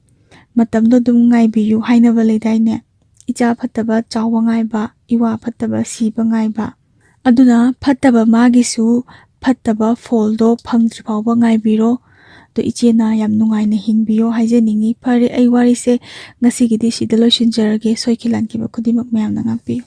ꯃꯇꯝꯗꯣ ꯑꯗꯨꯝ ꯉꯥꯏꯕꯤꯌꯨ ꯍꯥꯏꯅꯕ ꯂꯩꯗꯥꯏꯅꯦ ꯏꯆꯥ ꯐꯠꯇꯕ ꯆꯥꯎꯕ ꯉꯥꯏꯕ ꯏꯋꯥ ꯐꯠꯇꯕ ꯁꯤꯕ ꯉꯥꯏꯕ ꯑꯗꯨꯅ ꯐꯠꯇꯕ ꯃꯥꯒꯤꯁꯨ ꯐꯠꯇꯕ ꯐꯣꯜꯗꯣ ꯐꯪꯗ꯭ꯔꯤ ꯐꯥꯎꯕ ꯉꯥꯏꯕꯤꯔꯣ ꯑꯗꯣ ꯏꯆꯦꯅ ꯌꯥꯝ ꯅꯨꯡꯉꯥꯏꯅ ꯍꯤꯡꯕꯤꯌꯣ ꯍꯥꯏꯖꯅꯤꯡꯉꯤ ꯐꯔꯦ ꯑꯩ ꯋꯥꯔꯤꯁꯦ ꯉꯁꯤꯒꯤꯗꯤ ꯁꯤꯗ ꯂꯣꯏꯁꯤꯟꯖꯔꯒꯦ ꯁꯣꯏꯈꯤ ꯂꯥꯟꯈꯤꯕ ꯈꯨꯗꯤꯡꯃꯛ ꯃꯌꯥꯝꯅ ꯉꯥꯛꯄꯤꯌꯨ